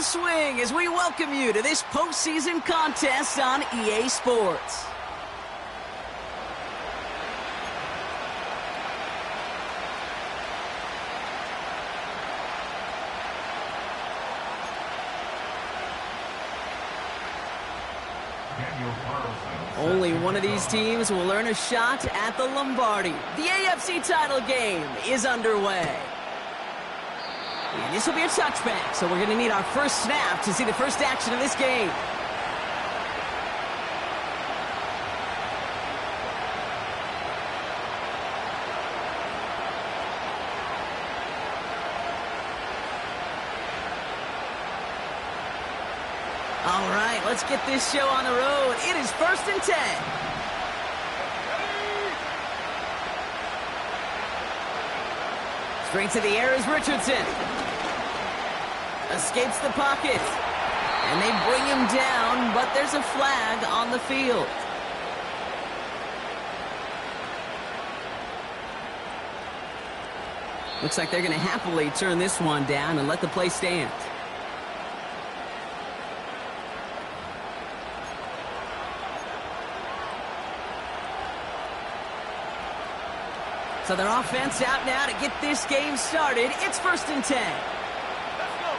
full swing as we welcome you to this postseason contest on EA Sports. Only one of these teams will earn a shot at the Lombardi. The AFC title game is underway. And this will be a touchback, so we're going to need our first snap to see the first action of this game. All right, let's get this show on the road. It is 1st and 10. Straight to the air is Richardson. Escapes the pocket. And they bring him down, but there's a flag on the field. Looks like they're going to happily turn this one down and let the play stand. So their offense out now to get this game started. It's 1st and 10. Let's go.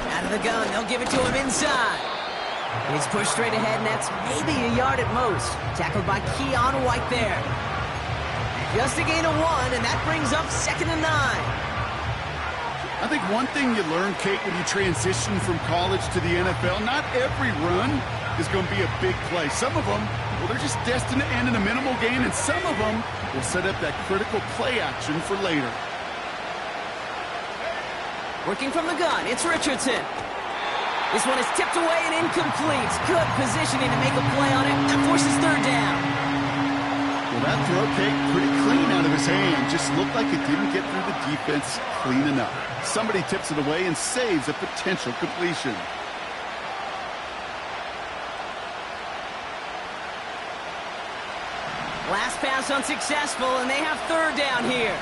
Out of the gun, they'll give it to him inside. He's pushed straight ahead, and that's maybe a yard at most. Tackled by Keon White there. Just a gain of 1, and that brings up 2nd and 9. I think one thing you learn, Kate, when you transition from college to the NFL, not every run is going to be a big play. Some of them, well, they're just destined to end in a minimal gain, and some of them will set up that critical play action for later. Working from the gun, it's Richardson. This one is tipped away and incomplete. Good positioning to make a play on it. That forces 3rd down. Well, that throw, Kate, pretty clean out of his hand. Just looked like it didn't get through the defense clean enough. Somebody tips it away and saves a potential completion. Last pass unsuccessful, and they have 3rd down here.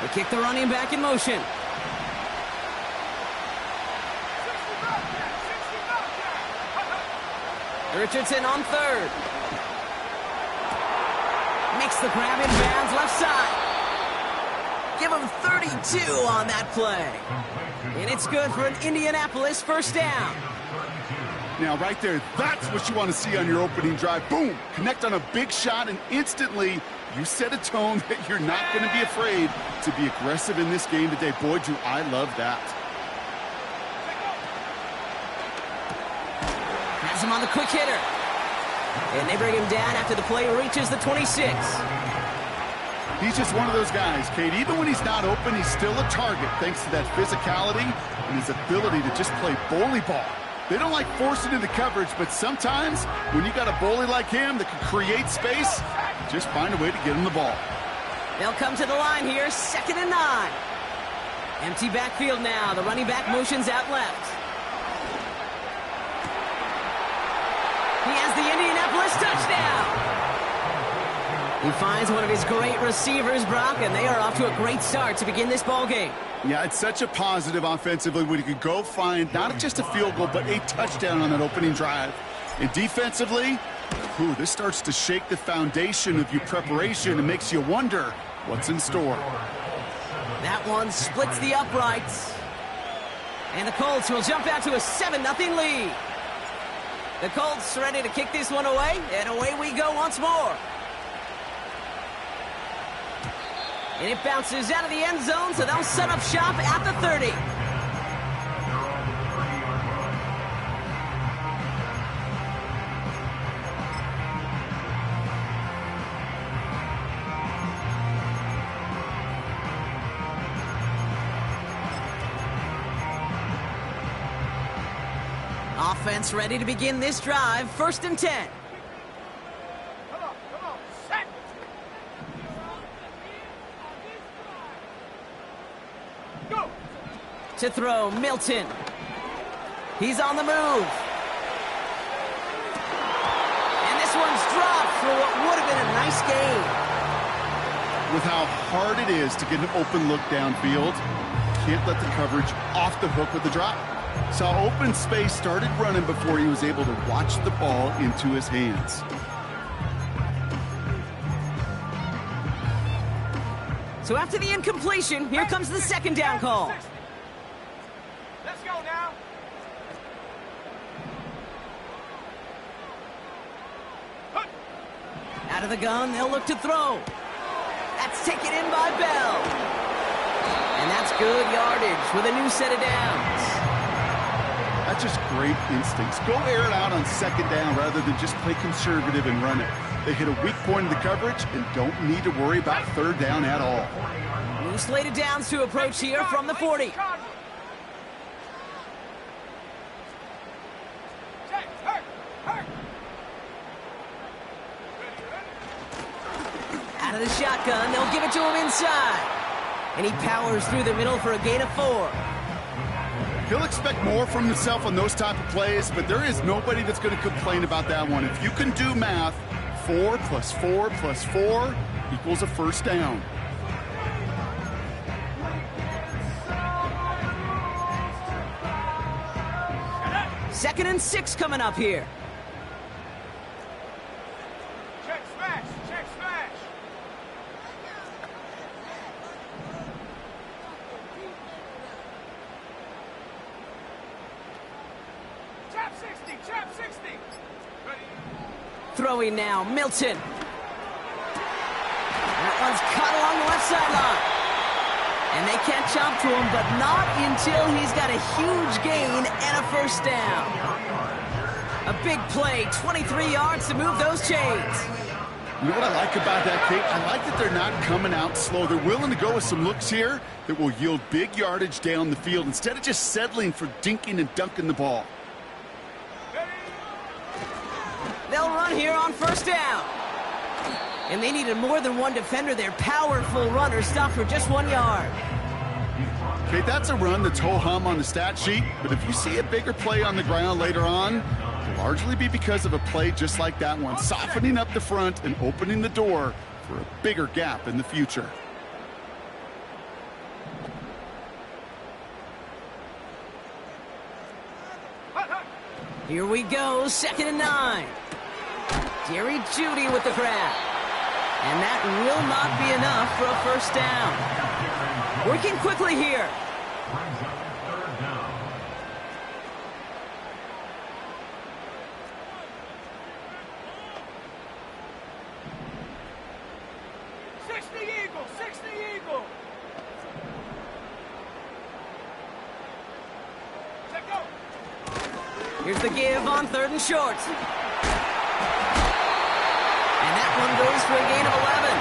They kick the running back in motion. Richardson on 3rd. Makes the grab in bounds left side. Give him 32 on that play. And it's good for an Indianapolis 1st down. Now, right there, that's what you want to see on your opening drive. Boom! Connect on a big shot, and instantly you set a tone that you're not going to be afraid to be aggressive in this game today. Boy, do I love that. Has him on the quick hitter. And they bring him down after the play reaches the 26. He's just one of those guys, Kate. Even when he's not open, he's still a target thanks to that physicality and his ability to just play bully ball. They don't like forcing into coverage, but sometimes when you got a bully like him that can create space, just find a way to get him the ball. They'll come to the line here, 2nd and 9. Empty backfield now. The running back motions out left. He has the Indianapolis touchdown. He finds one of his great receivers, Brock, and they are off to a great start to begin this ball game. Yeah, it's such a positive offensively when you can go find not just a field goal, but a touchdown on that opening drive. And defensively, this starts to shake the foundation of your preparation and makes you wonder what's in store. That one splits the uprights. And the Colts will jump out to a 7-0 lead. The Colts ready to kick this one away, and away we go once more. And it bounces out of the end zone, so they'll set up shop at the 30. Offense ready to begin this drive, 1st and 10. Come on, set. Go. To throw, Milton. He's on the move. Nice game. With how hard it is to get an open look downfield, can't let the coverage off the hook with the drop. Saw open space, started running before he was able to watch the ball into his hands. So after the incompletion, here comes the second down call. Let's go now. Out of the gun, they'll look to throw. That's taken in by Bell. And that's good yardage with a new set of downs. That's just great instincts. Go air it out on second down rather than just play conservative and run it. They hit a weak point in the coverage and don't need to worry about third down at all. New slated downs to approach here from the 40. Out of the shotgun, they'll give it to him inside. And he powers through the middle for a gain of 4. He'll expect more from himself on those type of plays, but there is nobody that's going to complain about that one. If you can do math, 4 plus 4 plus 4 equals a first down. Second and 6 coming up here. Check smash, check smash. Chop 60, chop 60. Ready? Throwing now, Milton. That one's caught along the left sideline. And they can't chomp to him, but not until he's got a huge gain and a first down. A big play, 23 yards to move those chains. You know what I like about that, Kate? I like that they're not coming out slow. They're willing to go with some looks here that will yield big yardage down the field instead of just settling for dinking and dunking the ball. They'll run here on first down. And they needed more than one defender. Their powerful runner stopped for just 1 yard. Okay, that's a run that's ho-hum on the stat sheet, but if you see a bigger play on the ground later on, it'll largely be because of a play just like that one, softening up the front and opening the door for a bigger gap in the future. Here we go, 2nd and 9. Jerry Jeudy with the grab. And that will not be enough for a first down. Working quickly here. Here's the give on 3rd and short. And that one goes for a gain of 11.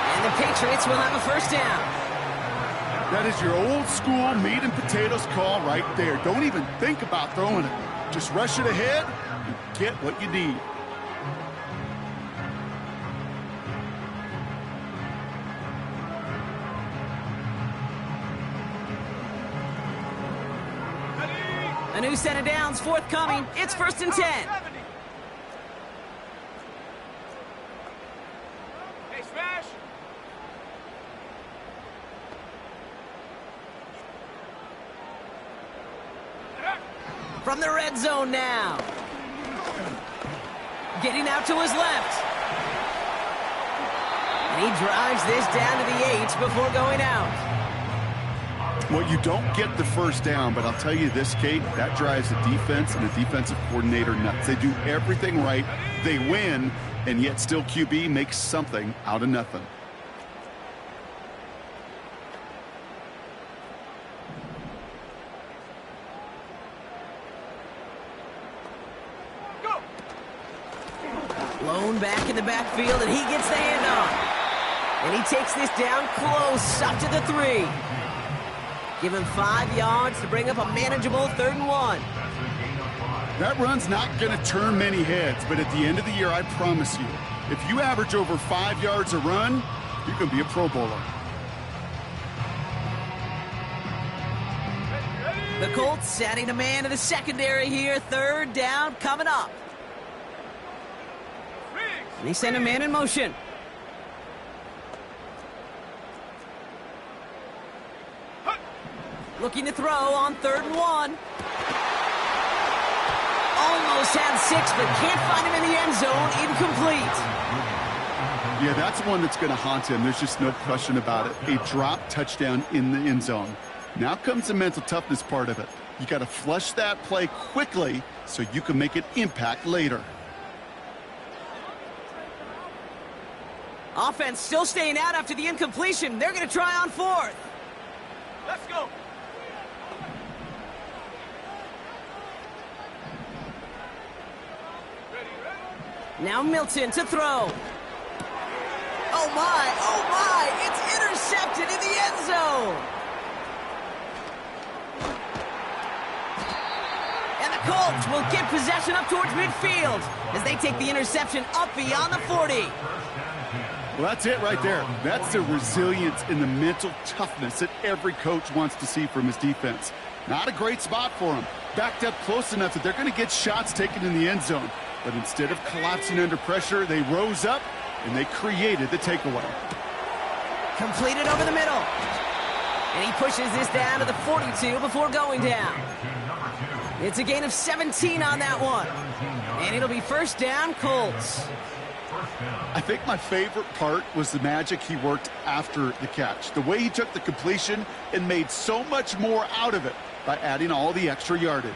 And the Patriots will have a first down. That is your old school meat and potatoes call right there. Don't even think about throwing it. Just rush it ahead and get what you need. A new set of downs forthcoming. It's 1st and 10. Hey, smash. From the red zone now. Getting out to his left. And he drives this down to the 8 before going out. Well, you don't get the first down, but I'll tell you this, Kate, that drives the defense and the defensive coordinator nuts. They do everything right, they win, and yet still QB makes something out of nothing. Go. Blown back in the backfield, and he gets the handoff. And he takes this down close, up to the 3. Give him 5 yards to bring up a manageable 3rd and 1. That run's not going to turn many heads, but at the end of the year, I promise you, if you average over 5 yards a run, you're going to be a Pro Bowler. The Colts adding a man to the secondary here. 3rd down coming up. And they send a man in motion. Looking to throw on 3rd and 1. Almost had 6, but can't find him in the end zone. Incomplete. Yeah, that's one that's going to haunt him. There's just no question about it. A drop touchdown in the end zone. Now comes the mental toughness part of it. You got to flush that play quickly so you can make an impact later. Offense still staying out after the incompletion. They're going to try on 4th. Let's go. Now Milton to throw. Oh my, it's intercepted in the end zone. And the Colts will get possession up towards midfield as they take the interception up beyond the 40. Well, that's it right there. That's the resilience and the mental toughness that every coach wants to see from his defense. Not a great spot for him. Backed up close enough that they're going to get shots taken in the end zone. But instead of collapsing under pressure, they rose up and they created the takeaway. Completed over the middle. And he pushes this down to the 42 before going down. It's a gain of 17 on that one. And it'll be 1st down, Colts. I think my favorite part was the magic he worked after the catch. The way he took the completion and made so much more out of it by adding all the extra yardage.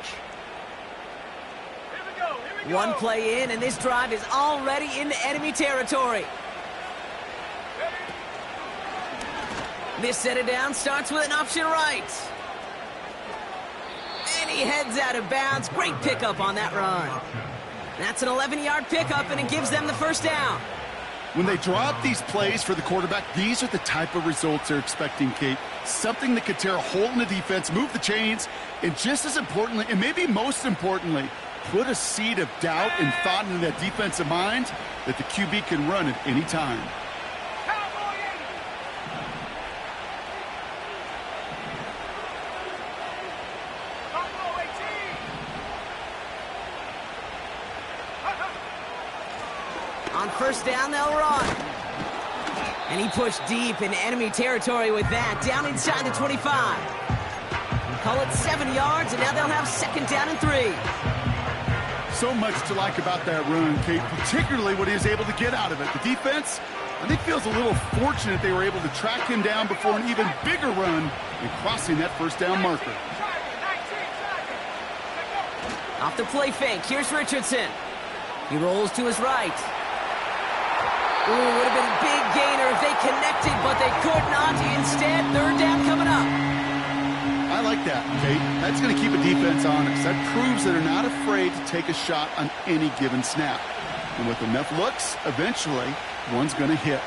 Here we go. One play in, and this drive is already into enemy territory. This set it down starts with an option right. And he heads out of bounds. Great pickup on that run. That's an 11-yard pickup, and it gives them the 1st down. When they draw up these plays for the quarterback, these are the type of results they're expecting, Kate. Something that could tear a hole in the defense, move the chains, and just as importantly, and maybe most importantly, put a seed of doubt and thought into that defensive mind that the QB can run at any time. On 1st down, they'll run. And he pushed deep in enemy territory with that, down inside the 25. Call it 7 yards, and now they'll have 2nd down and 3. So much to like about that run, Kate, particularly what he was able to get out of it. The defense, I think, feels a little fortunate they were able to track him down before an even bigger run and crossing that 1st down marker. Off the play fake, here's Richardson. He rolls to his right. Ooh, would have been a big gainer if they connected, but they could not. Instead, 3rd down coming up. I like that, Kate. That's going to keep a defense honest. That proves that they're not afraid to take a shot on any given snap. And with enough looks, eventually, one's going to hit.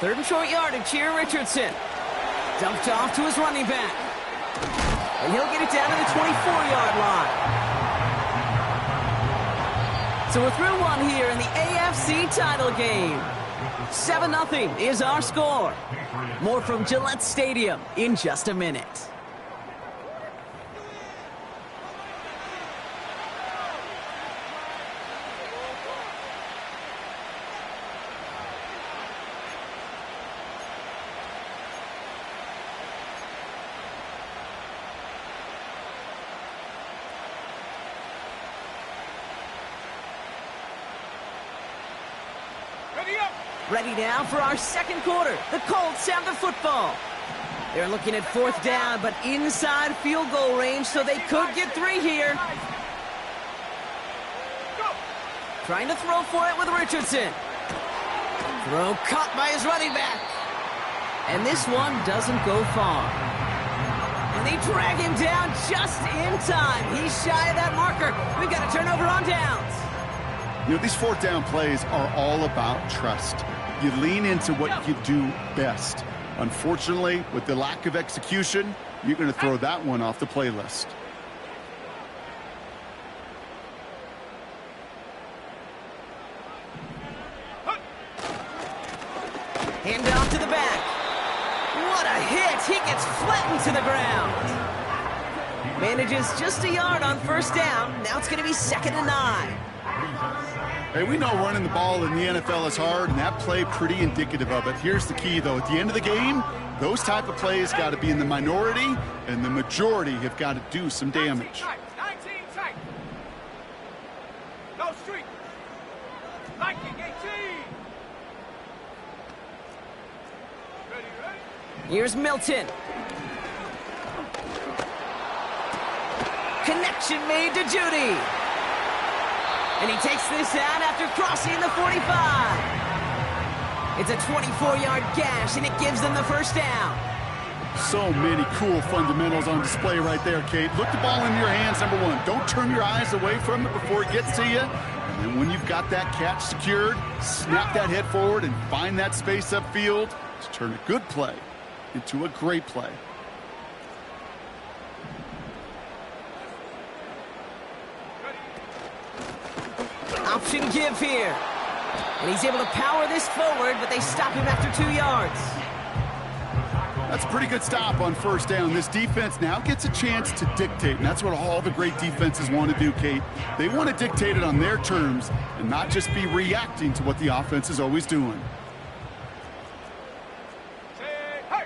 Third and short yardage here, Richardson. Dumped off to his running back. And he'll get it down to the 24-yard line. So we're through one here in the AFC title game. 7-0 is our score. More from Gillette Stadium in just a minute. Ready now for our 2nd quarter. The Colts have the football. They're looking at 4th down, but inside field goal range, so they could get 3 here. Trying to throw for it with Richardson. Throw caught by his running back. And this one doesn't go far. And they drag him down just in time. He's shy of that marker. We've got a turnover on downs. You know, these 4th down plays are all about trust. You lean into what you do best. Unfortunately, with the lack of execution, you're going to throw that one off the playlist. Hand off to the back. What a hit! He gets flattened to the ground. Manages just a yard on first down. Now it's going to be 2nd and 9. Hey, we know running the ball in the NFL is hard, and that play pretty indicative of it. Here's the key, though. At the end of the game, those type of plays got to be in the minority, and the majority have got to do some damage. 19 tight. No street. Liking 18. Ready. Here's Milton. Connection made to Judy. And he takes this out after crossing the 45. It's a 24-yard gash, and it gives them the first down. So many cool fundamentals on display right there, Kate. Look the ball in your hands, number one. Don't turn your eyes away from it before it gets to you. And then when you've got that catch secured, snap that head forward and find that space upfield to turn a good play into a great play. Option give here. And he's able to power this forward, but they stop him after 2 yards. That's a pretty good stop on first down. This defense now gets a chance to dictate, and that's what all the great defenses want to do, Kate. They want to dictate it on their terms and not just be reacting to what the offense is always doing. Hey.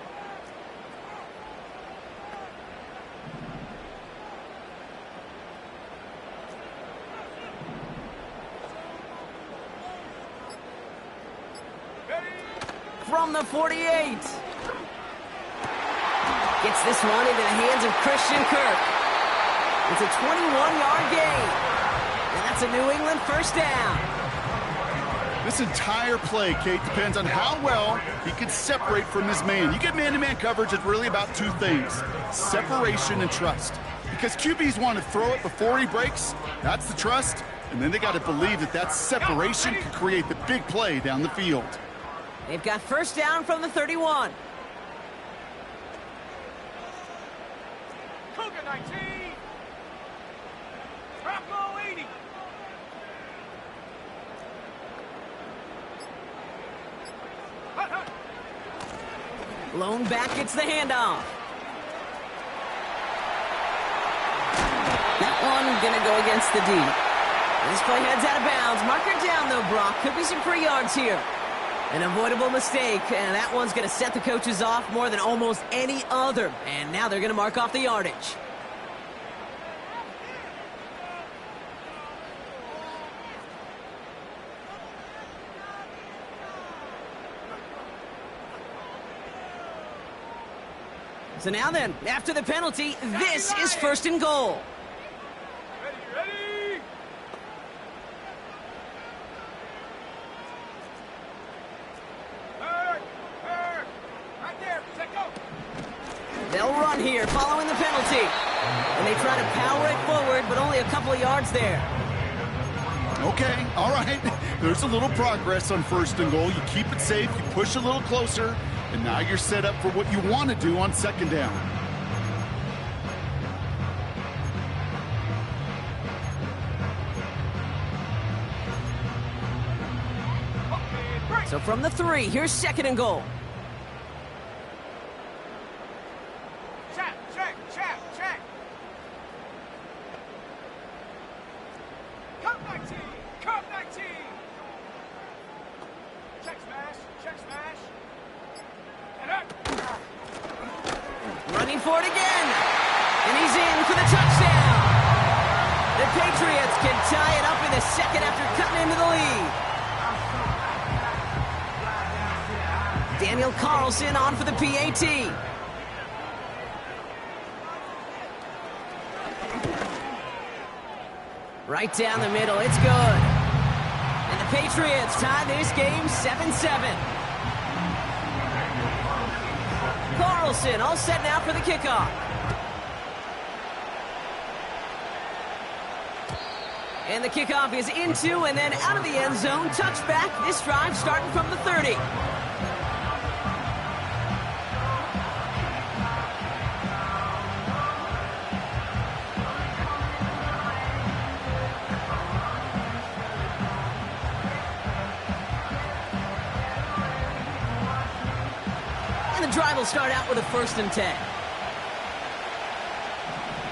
From the 48. Gets this one into the hands of Christian Kirk. It's a 21-yard gain. And that's a New England first down. This entire play, Kate, depends on how well he can separate from his man. You get man-to-man coverage, it's really about two things: separation and trust. Because QBs want to throw it before he breaks. That's the trust. And then they got to believe that that separation can create the big play down the field. They've got first down from the 31. Cougar 19. Bravo 80. Blown back, gets the handoff. That one gonna go against the D. This play heads out of bounds. Marker down though, Brock. Could be some free yards here. An avoidable mistake, and that one's gonna set the coaches off more than almost any other. And now they're gonna mark off the yardage. So now then, after the penalty, this is 1st and goal. Ready. Right there. Set go. They'll run here following the penalty. And they try to power it forward, but only a couple of yards there. Okay, all right. There's a little progress on 1st and goal. You keep it safe, you push a little closer, and now you're set up for what you want to do on 2nd down. So from the 3, here's 2nd and goal. Check. Come 19. Check smash. And up. Running for it again. And he's in for the touchdown. The Patriots can tie it up in the 2nd after cutting into the lead. Daniel Carlson on for the PAT. Right down the middle, it's good. And the Patriots tie this game 7-7. Carlson all set now for the kickoff. And the kickoff is into and then out of the end zone. Touchback, this drive starting from the 30. And the drive will start out with a 1st and 10.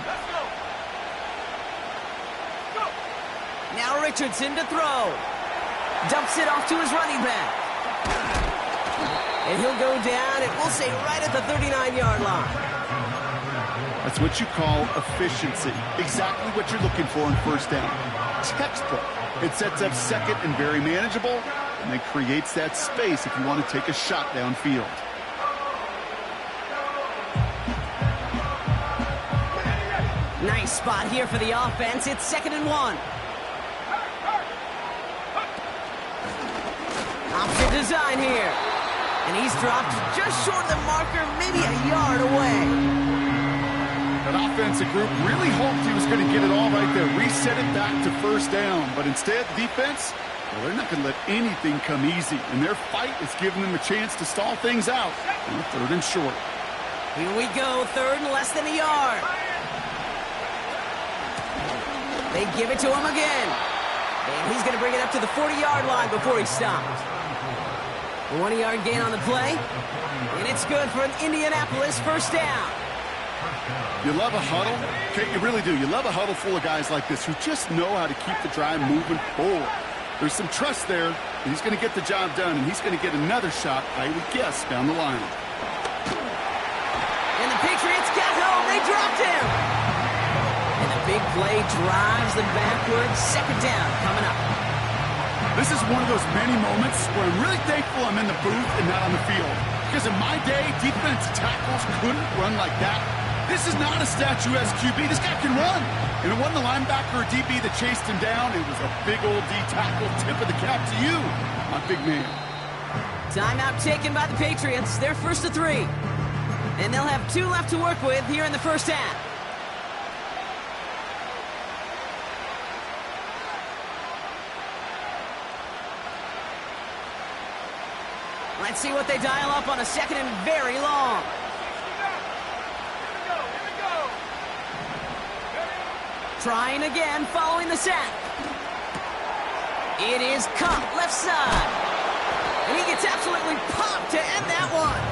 Let's go. Richardson to throw. Dumps it off to his running back. And he'll go down, and we'll say right at the 39-yard line. That's what you call efficiency. Exactly what you're looking for in first down. Textbook. It sets up second and very manageable, and it creates that space if you want to take a shot downfield. Nice spot here for the offense. It's 2nd and 1. Option design here. And he's dropped just short of the marker, maybe a yard away. That offensive group really hoped he was going to get it all right there, reset it back to first down. But instead, the defense, well, they're not going to let anything come easy. And their fight is giving them a chance to stall things out. And 3rd and short. Here we go, 3rd and less than a yard. They give it to him again. And he's going to bring it up to the 40-yard line before he stops. A 1-yard gain on the play. And it's good for an Indianapolis first down. You love a huddle. Okay, you really do. You love a huddle full of guys like this who just know how to keep the drive moving forward. There's some trust there. He's going to get the job done, and he's going to get another shot, I would guess, down the line. And the Patriots got home. They dropped him. And the big play drives them backwards. 2nd down coming up. This is one of those many moments where I'm really thankful I'm in the booth and not on the field. Because in my day, defensive tackles couldn't run like that. This is not a statuesque QB. This guy can run. And it wasn't the linebacker or DB that chased him down. It was a big old D tackle. Tip of the cap to you, my big man. Timeout taken by the Patriots. They're 1st to 3. And they'll have 2 left to work with here in the first half. Let's see what they dial up on a 2nd and very long. Trying again, following the sack. It is caught left side. And he gets absolutely popped to end that one.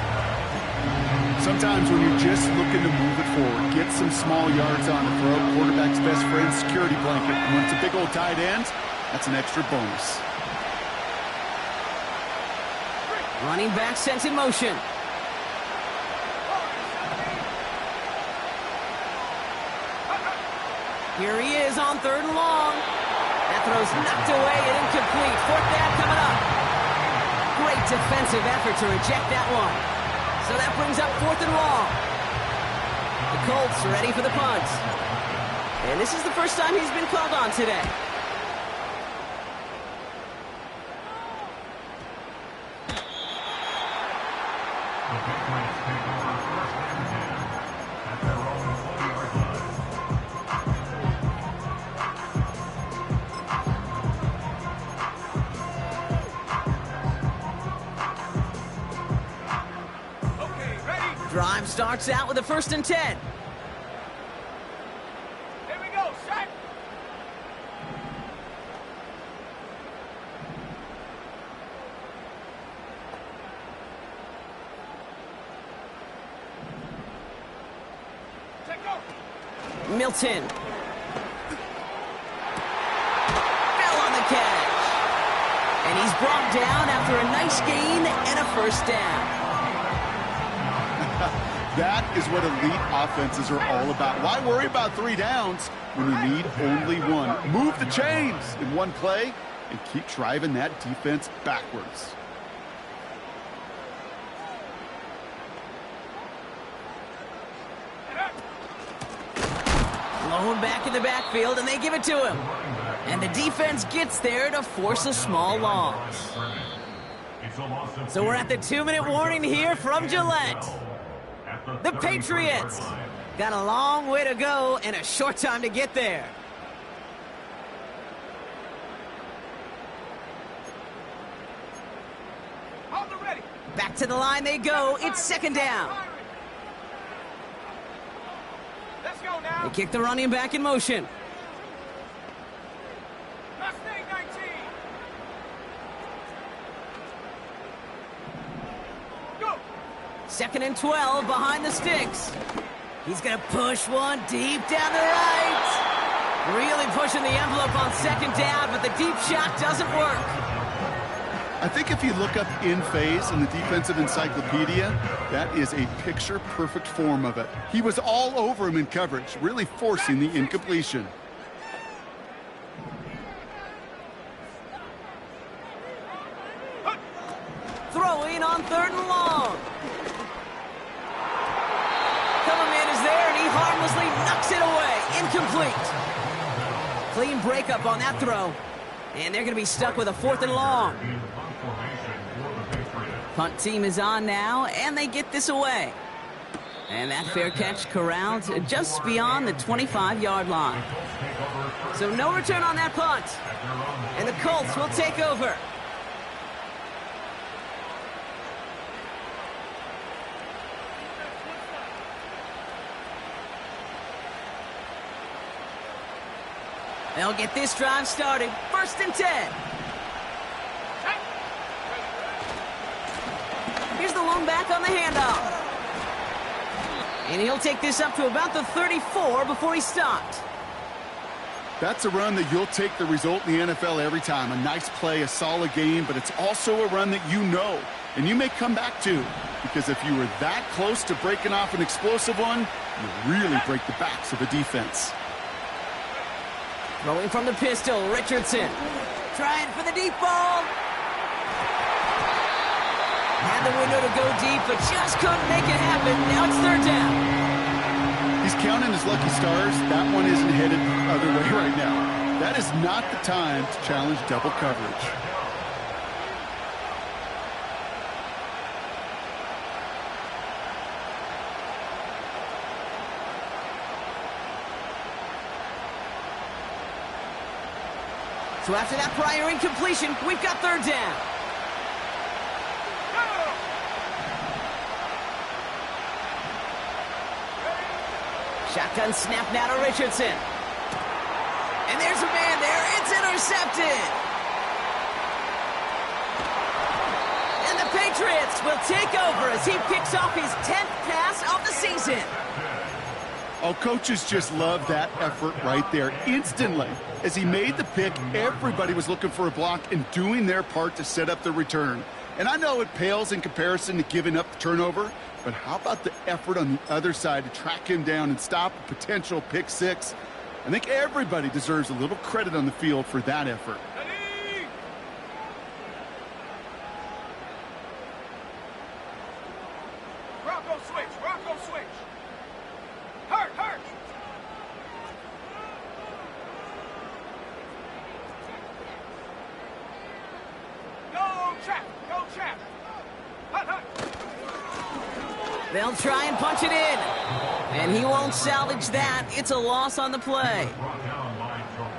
Sometimes when you're just looking to move it forward, get some small yards on the throw, quarterback's best friend, security blanket. And when it's a big old tight end, that's an extra bonus. Running back sent in motion. Here he is on 3rd and long. That throw's knocked away and incomplete. 4th down coming up. Great defensive effort to reject that one. So that brings up 4th and long. The Colts ready for the punt. And this is the first time he's been called on today. Drive starts out with a 1st and 10. Here we go, set. Take go. Milton. Fell on the catch. And he's brought down after a nice gain and a 1st down. That is what elite offenses are all about. Why worry about 3 downs when you need only 1? Move the chains in one play and keep driving that defense backwards. Blown back in the backfield, and they give it to him. And the defense gets there to force a small loss. So we're at the 2-minute warning here from Gillette. The Patriots got a long way to go and a short time to get there. Back to the line they go. It's 2nd down. Let's go now. They kick the running back in motion. Mustang 19. 2nd and 12 behind the sticks. He's going to push one deep down the right. Really pushing the envelope on second down, but the deep shot doesn't work. I think if you look up in phase in the defensive encyclopedia, that is a picture-perfect form of it. He was all over him in coverage, really forcing the incompletion. Throwing on 3rd and long. Cover man is there, and he harmlessly knocks it away. Incomplete. Clean breakup on that throw. And they're going to be stuck with a 4th and long. Punt team is on now, and they get this away. And that fair catch corralled just beyond the 25-yard line. So no return on that punt. And the Colts will take over. They'll get this drive started. 1st and 10. Here's the lone back on the handoff. And he'll take this up to about the 34 before he stopped. That's a run that you'll take the result in the NFL every time. A nice play, a solid game, but it's also a run that you know, and you may come back to. Because if you were that close to breaking off an explosive one, you really break the backs of a defense. Throwing from the pistol, Richardson. Trying for the deep ball. Had the window to go deep, but just couldn't make it happen. Now it's 3rd down. He's counting his lucky stars. That one isn't headed the other way right now. That is not the time to challenge double coverage. So after that prior incompletion, we've got 3rd down. Shotgun snap now to Richardson. And there's a man there. It's intercepted. And the Patriots will take over as he picks off his 10th pass of the season. Oh, coaches just love that effort right there. Instantly, as he made the pick, everybody was looking for a block and doing their part to set up the return. And I know it pales in comparison to giving up the turnover, but how about the effort on the other side to track him down and stop a potential pick six? I think everybody deserves a little credit on the field for that effort. Rocco switch, Rocco switch. Hurt, hurt. Go trap, go trap. Hut, hut. They'll try and punch it in. And he won't salvage that. It's a loss on the play.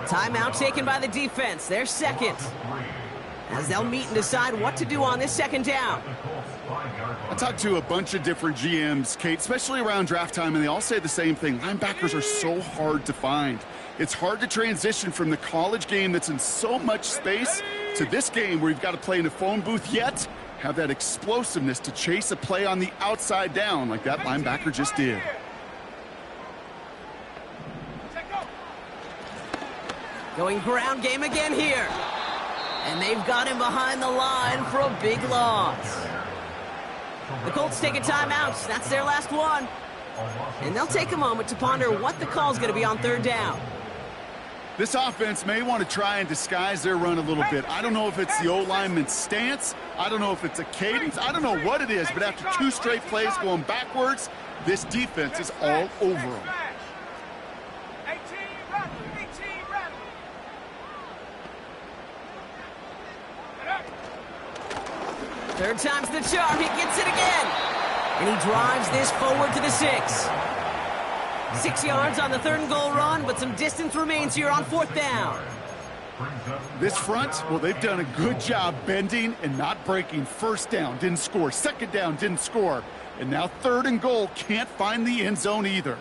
Timeout taken by the defense. Their 2nd. As they'll meet and decide what to do on this 2nd down. I talked to a bunch of different GMs, Kate, especially around draft time, and they all say the same thing. Linebackers are so hard to find. It's hard to transition from the college game that's in so much space to this game where you've got to play in a phone booth, yet have that explosiveness to chase a play on the outside down like that linebacker just did. Going ground game again here. And they've got him behind the line for a big loss. The Colts take a timeout. That's their last one. And they'll take a moment to ponder what the call's going to be on 3rd down. This offense may want to try and disguise their run a little bit. I don't know if it's the O-lineman's stance. I don't know if it's a cadence. I don't know what it is, but after 2 straight plays going backwards, this defense is all over them. 18 rattle, 18 rattle. Third time's the charm. He gets it again. And he drives this forward to the 6. 6 yards on the 3rd and goal run, but some distance remains here on 4th down. This front, well, they've done a good job bending and not breaking. 1st down, didn't score. 2nd down, didn't score. And now 3rd and goal, can't find the end zone either.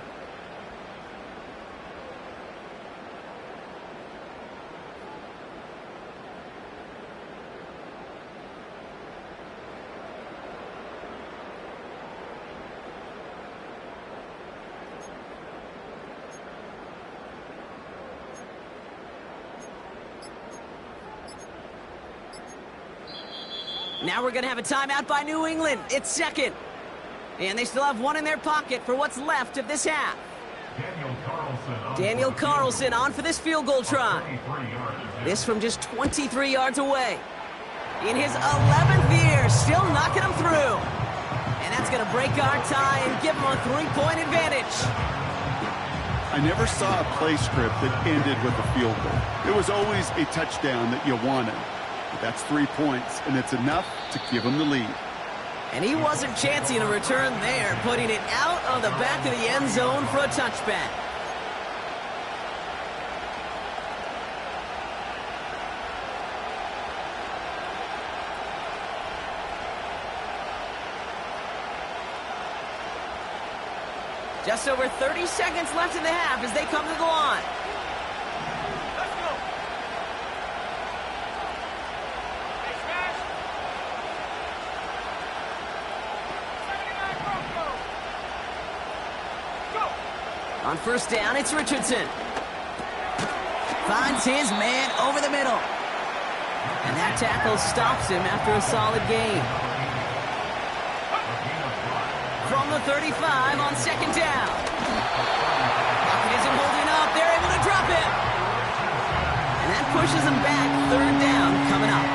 Now we're going to have a timeout by New England. It's second. And they still have one in their pocket for what's left of this half. Daniel Carlson on for this field goal try. This from just 23 yards away. In his 11th year, still knocking him through. And that's going to break our tie and give him a 3-point advantage. I never saw a play script that ended with a field goal. It was always a touchdown that you wanted. But that's 3 points, and it's enough to give him the lead. And he wasn't chancing a return there, putting it out of the back of the end zone for a touchback. Just over 30 seconds left in the half as they come to the line. Let's go. Hey, smash. 79 Broncos. Go. On first down, it's Richardson. Finds his man over the middle. And that tackle stops him after a solid gain. From the 35 on second down. Pocket isn't holding up. They're able to drop it. And that pushes them back. Third down coming up.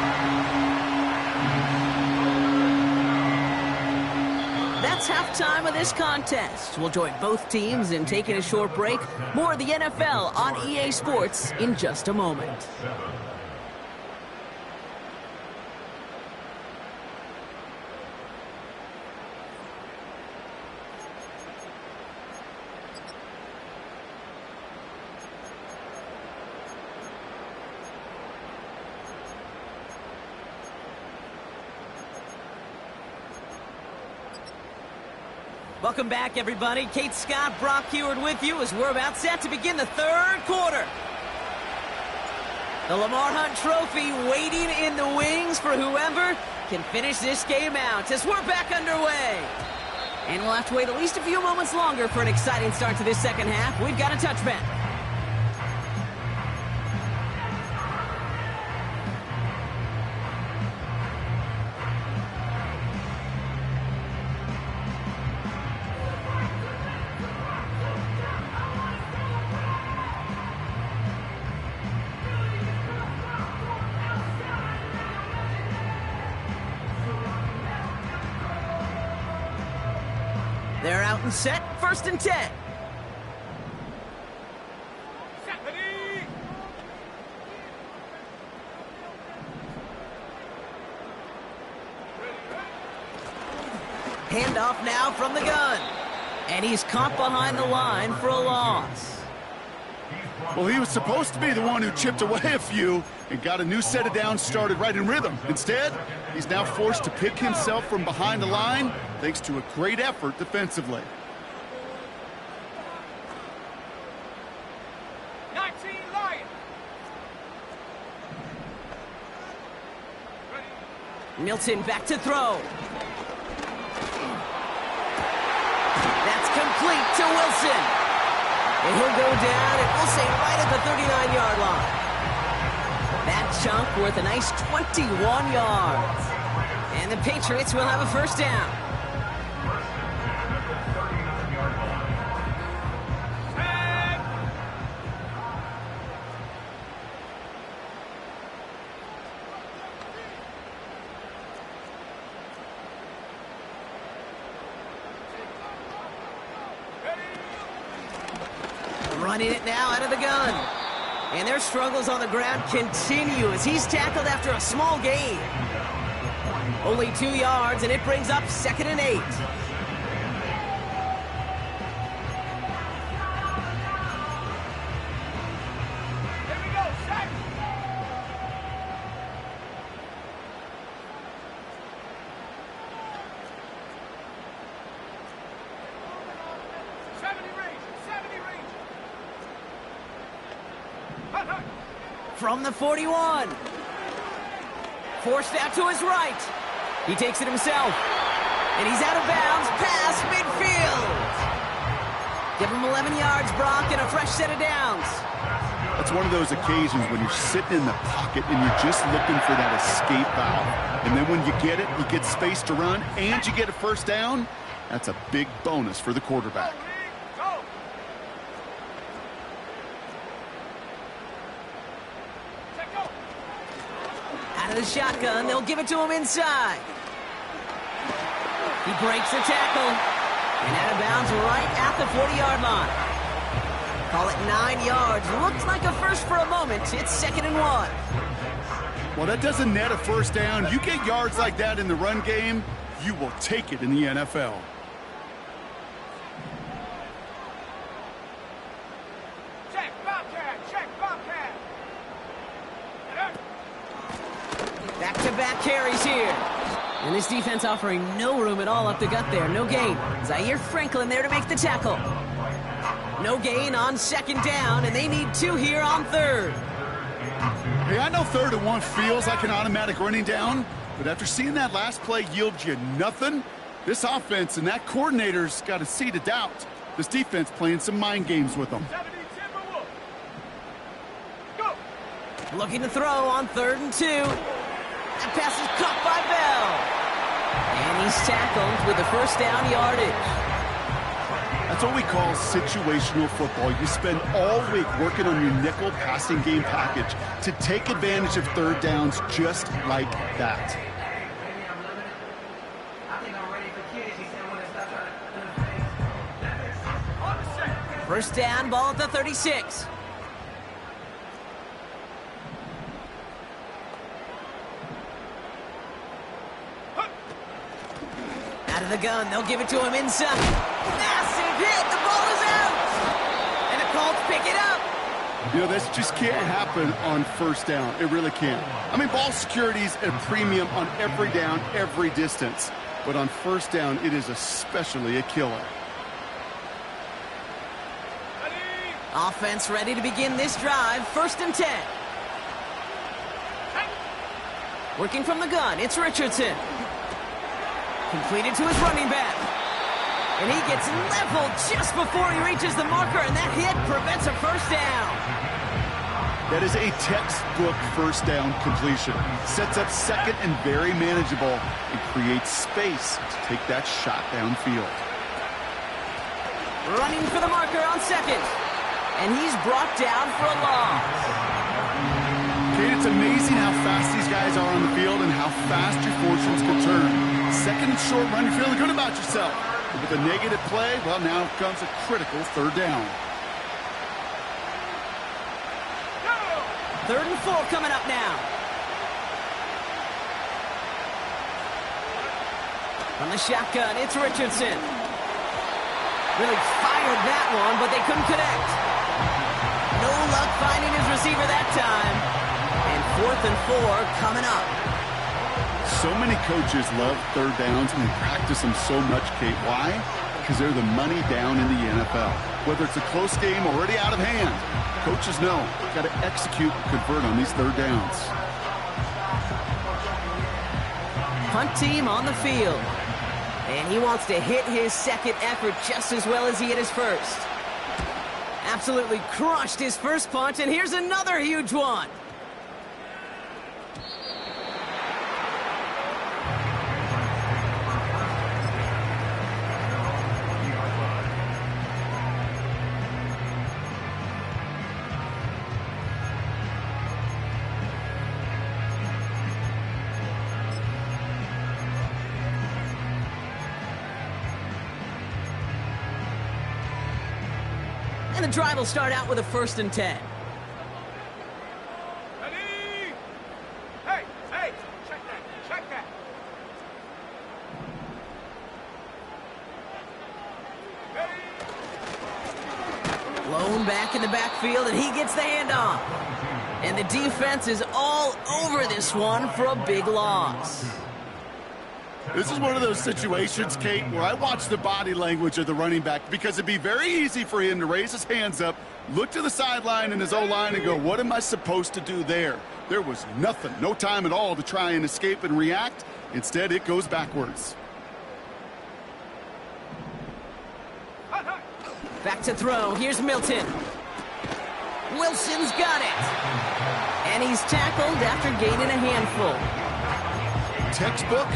That's halftime of this contest. We'll join both teams in taking a short break. More of the NFL on EA Sports in just a moment. Welcome back, everybody. Kate Scott, Brock Heward with you as we're about set to begin the third quarter. The Lamar Hunt Trophy waiting in the wings for whoever can finish this game out as we're back underway. And we'll have to wait at least a few moments longer for an exciting start to this second half. We've got a touchback. They're out and set, 1st and 10. Handoff now from the gun. And he's caught behind the line for a loss. Well, he was supposed to be the one who chipped away a few and got a new set of downs started right in rhythm. Instead, he's now forced to pick himself from behind the line thanks to a great effort defensively. 19 Lions. Milton back to throw. That's complete to Wilson. And he'll go down, and we'll say right at the 39-yard line. That chunk worth a nice 21 yards. And the Patriots will have a first down. Running it now out of the gun. And their struggles on the ground continue as he's tackled after a small gain. Only 2 yards, and it brings up 2nd and 8. Here we go, set. From the 41. Forced out to his right. He takes it himself. And he's out of bounds past midfield. Give him 11 yards, Brock, and a fresh set of downs. That's one of those occasions when you're sitting in the pocket and you're just looking for that escape valve. And then when you get it, you get space to run, and you get a first down. That's a big bonus for the quarterback. Out of the shotgun, they'll give it to him inside. He breaks the tackle. And out of bounds right at the 40-yard line. Call it 9 yards. Looked like a first for a moment. It's 2nd and 1. Well, that doesn't net a first down. You get yards like that in the run game, you will take it in the NFL. Check, Bobcat! Check, Bobcat! Back-to-back carries here. And this defense offering no room at all up the gut there. No gain. Zaire Franklin there to make the tackle. No gain on 2nd down, and they need 2 here on 3rd. Hey, I know 3rd and 1 feels like an automatic running down, but after seeing that last play yield you nothing, this offense and that coordinator's got a seed of doubt. This defense playing some mind games with them. Go! Looking to throw on 3rd and 2. That pass is caught by Bell. And he's tackled with the first down yardage. That's what we call situational football. You spend all week working on your nickel passing game package to take advantage of 3rd downs just like that. First down, ball at the 36. Out of the gun, they'll give it to him inside. Massive hit, the ball is out! And the Colts pick it up. You know, this just can't happen on first down. It really can't. I mean, ball security's a premium on every down, every distance. But on first down, it is especially a killer. Offense ready to begin this drive. 1st and 10. Working from the gun, it's Richardson. Completed to his running back. And he gets leveled just before he reaches the marker, and that hit prevents a first down. That is a textbook first down completion. Sets up 2nd and very manageable and creates space to take that shot downfield. Running for the marker on 2nd. And he's brought down for a loss. Okay, it's amazing how fast these guys are on the field and how fast your fortunes can turn. 2nd and short run, you're feeling good about yourself. But with a negative play, well, now comes a critical 3rd down. 3rd and 4 coming up now. From the shotgun, it's Richardson. Really fired that one, but they couldn't connect. No luck finding his receiver that time. And 4th and 4 coming up. So many coaches love 3rd downs and they practice them so much, Kate. Why? Because they're the money down in the NFL. Whether it's a close game already out of hand, coaches know got to execute and convert on these 3rd downs. Punt team on the field. And he wants to hit his 2nd effort just as well as he hit his 1st. Absolutely crushed his 1st punt, and here's another huge one. And the drive will start out with a 1st and 10. Ready? Hey, hey, check that, check that. Ready? Blown back in the backfield, and he gets the handoff. And the defense is all over this one for a big loss. This is one of those situations, Kate, where I watch the body language of the running back because it'd be very easy for him to raise his hands up, look to the sideline in his O-line and go, what am I supposed to do there? There was nothing, no time at all to try and escape and react. Instead, it goes backwards. Back to throw. Here's Milton. Wilson's got it. And he's tackled after gaining a handful. Textbook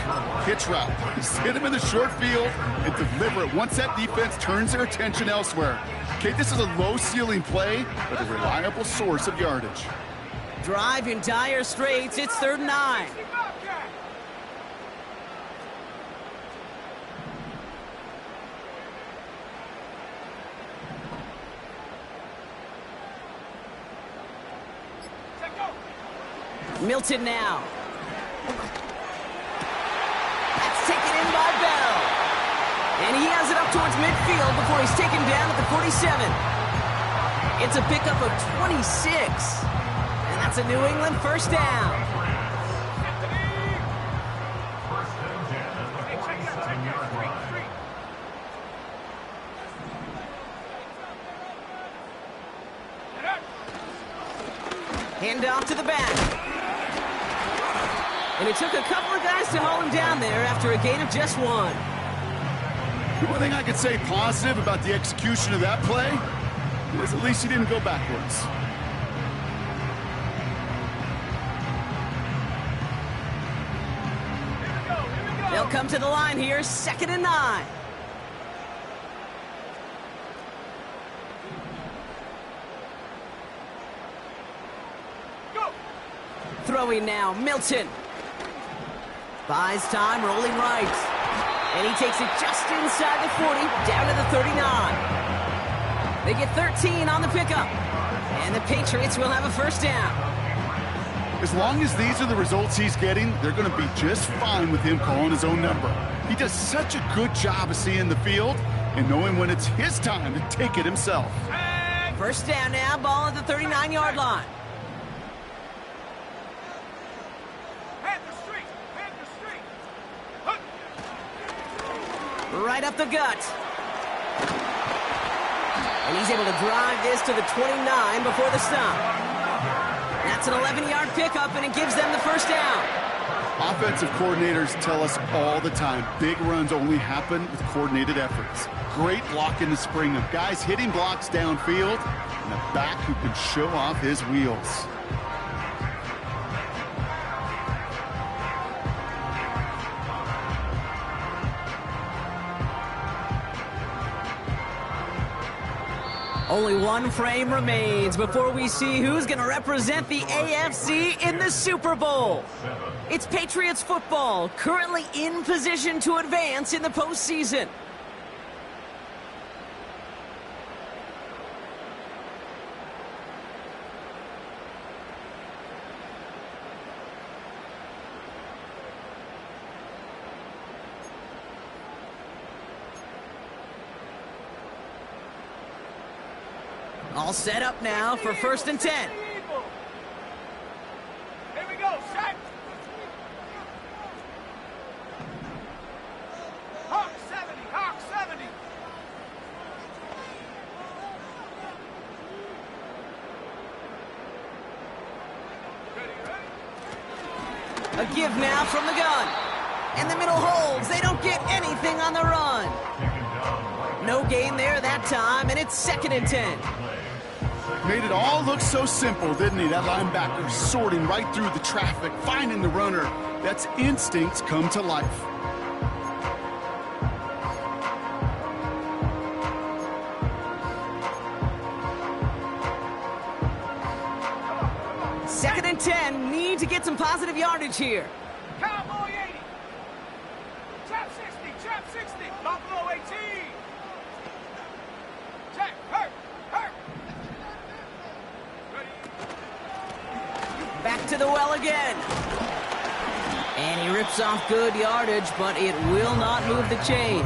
hitch route. Just hit him in the short field and deliver it once that defense turns their attention elsewhere. Okay, this is a low-ceiling play, but a reliable source of yardage. Drive in dire straits. It's 3rd and 9. Milton now. That's taken in by Bell. And he has it up towards midfield before he's taken down at the 47. It's a pickup of 26. And that's a New England first down. Hand off to the back. And it took a couple of guys to haul him down there after a gain of just 1. The one thing I could say positive about the execution of that play is at least he didn't go backwards. They'll come to the line here, 2nd and 9. Go. Throwing now, Milton. Buys time, rolling right. And he takes it just inside the 40, down to the 39. They get 13 on the pickup. And the Patriots will have a first down. As long as these are the results he's getting, they're going to be just fine with him calling his own number. He does such a good job of seeing the field and knowing when it's his time to take it himself. First down now, ball at the 39-yard line. Right up the gut. And he's able to drive this to the 29 before the stop. That's an 11-yard pickup, and it gives them the first down. Offensive coordinators tell us all the time, big runs only happen with coordinated efforts. Great block in the spring of guys hitting blocks downfield, and a back who can show off his wheels. Only one frame remains before we see who's going to represent the AFC in the Super Bowl. It's Patriots football, currently in position to advance in the postseason. All set up now for 1st and 10. Here we go, set. Hawk 70, Hawk 70. A give now from the gun. And the middle holds. They don't get anything on the run. No gain there that time, and it's 2nd and 10. Made it all look so simple, didn't he? That linebacker sorting right through the traffic, finding the runner. That's instincts come to life. Second and 10, need to get some positive yardage here. Cowboy 80. Chap 60, Chap 60. Buffalo 18. Check, hurt, hurt. Back to the well again. And he rips off good yardage, but it will not move the chains.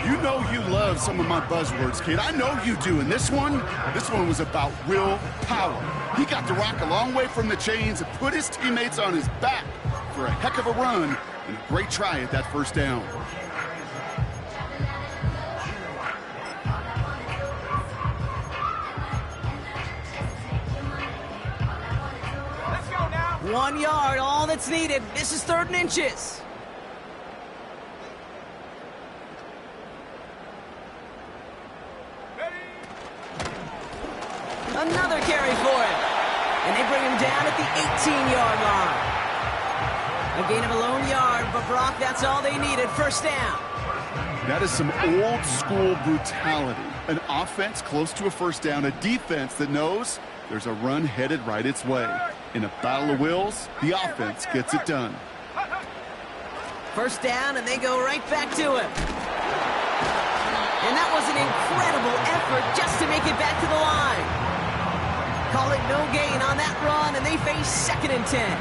You know you love some of my buzzwords, kid. I know you do. And this one was about will power. He got the rock a long way from the chains and put his teammates on his back for a heck of a run and a great try at that first down. Let's go now. 1 yard, all that's needed. This is 3rd and inches. Another carry for him. And they bring him down at the 18-yard line. A gain of a lone yard, but Brock, that's all they needed. First down. That is some old-school brutality. An offense close to a first down, a defense that knows there's a run headed right its way. In a battle of wills, the offense gets it done. First down, and they go right back to him. And that was an incredible effort just to make it back to the line. Call it no gain on that run, and they face 2nd and 10.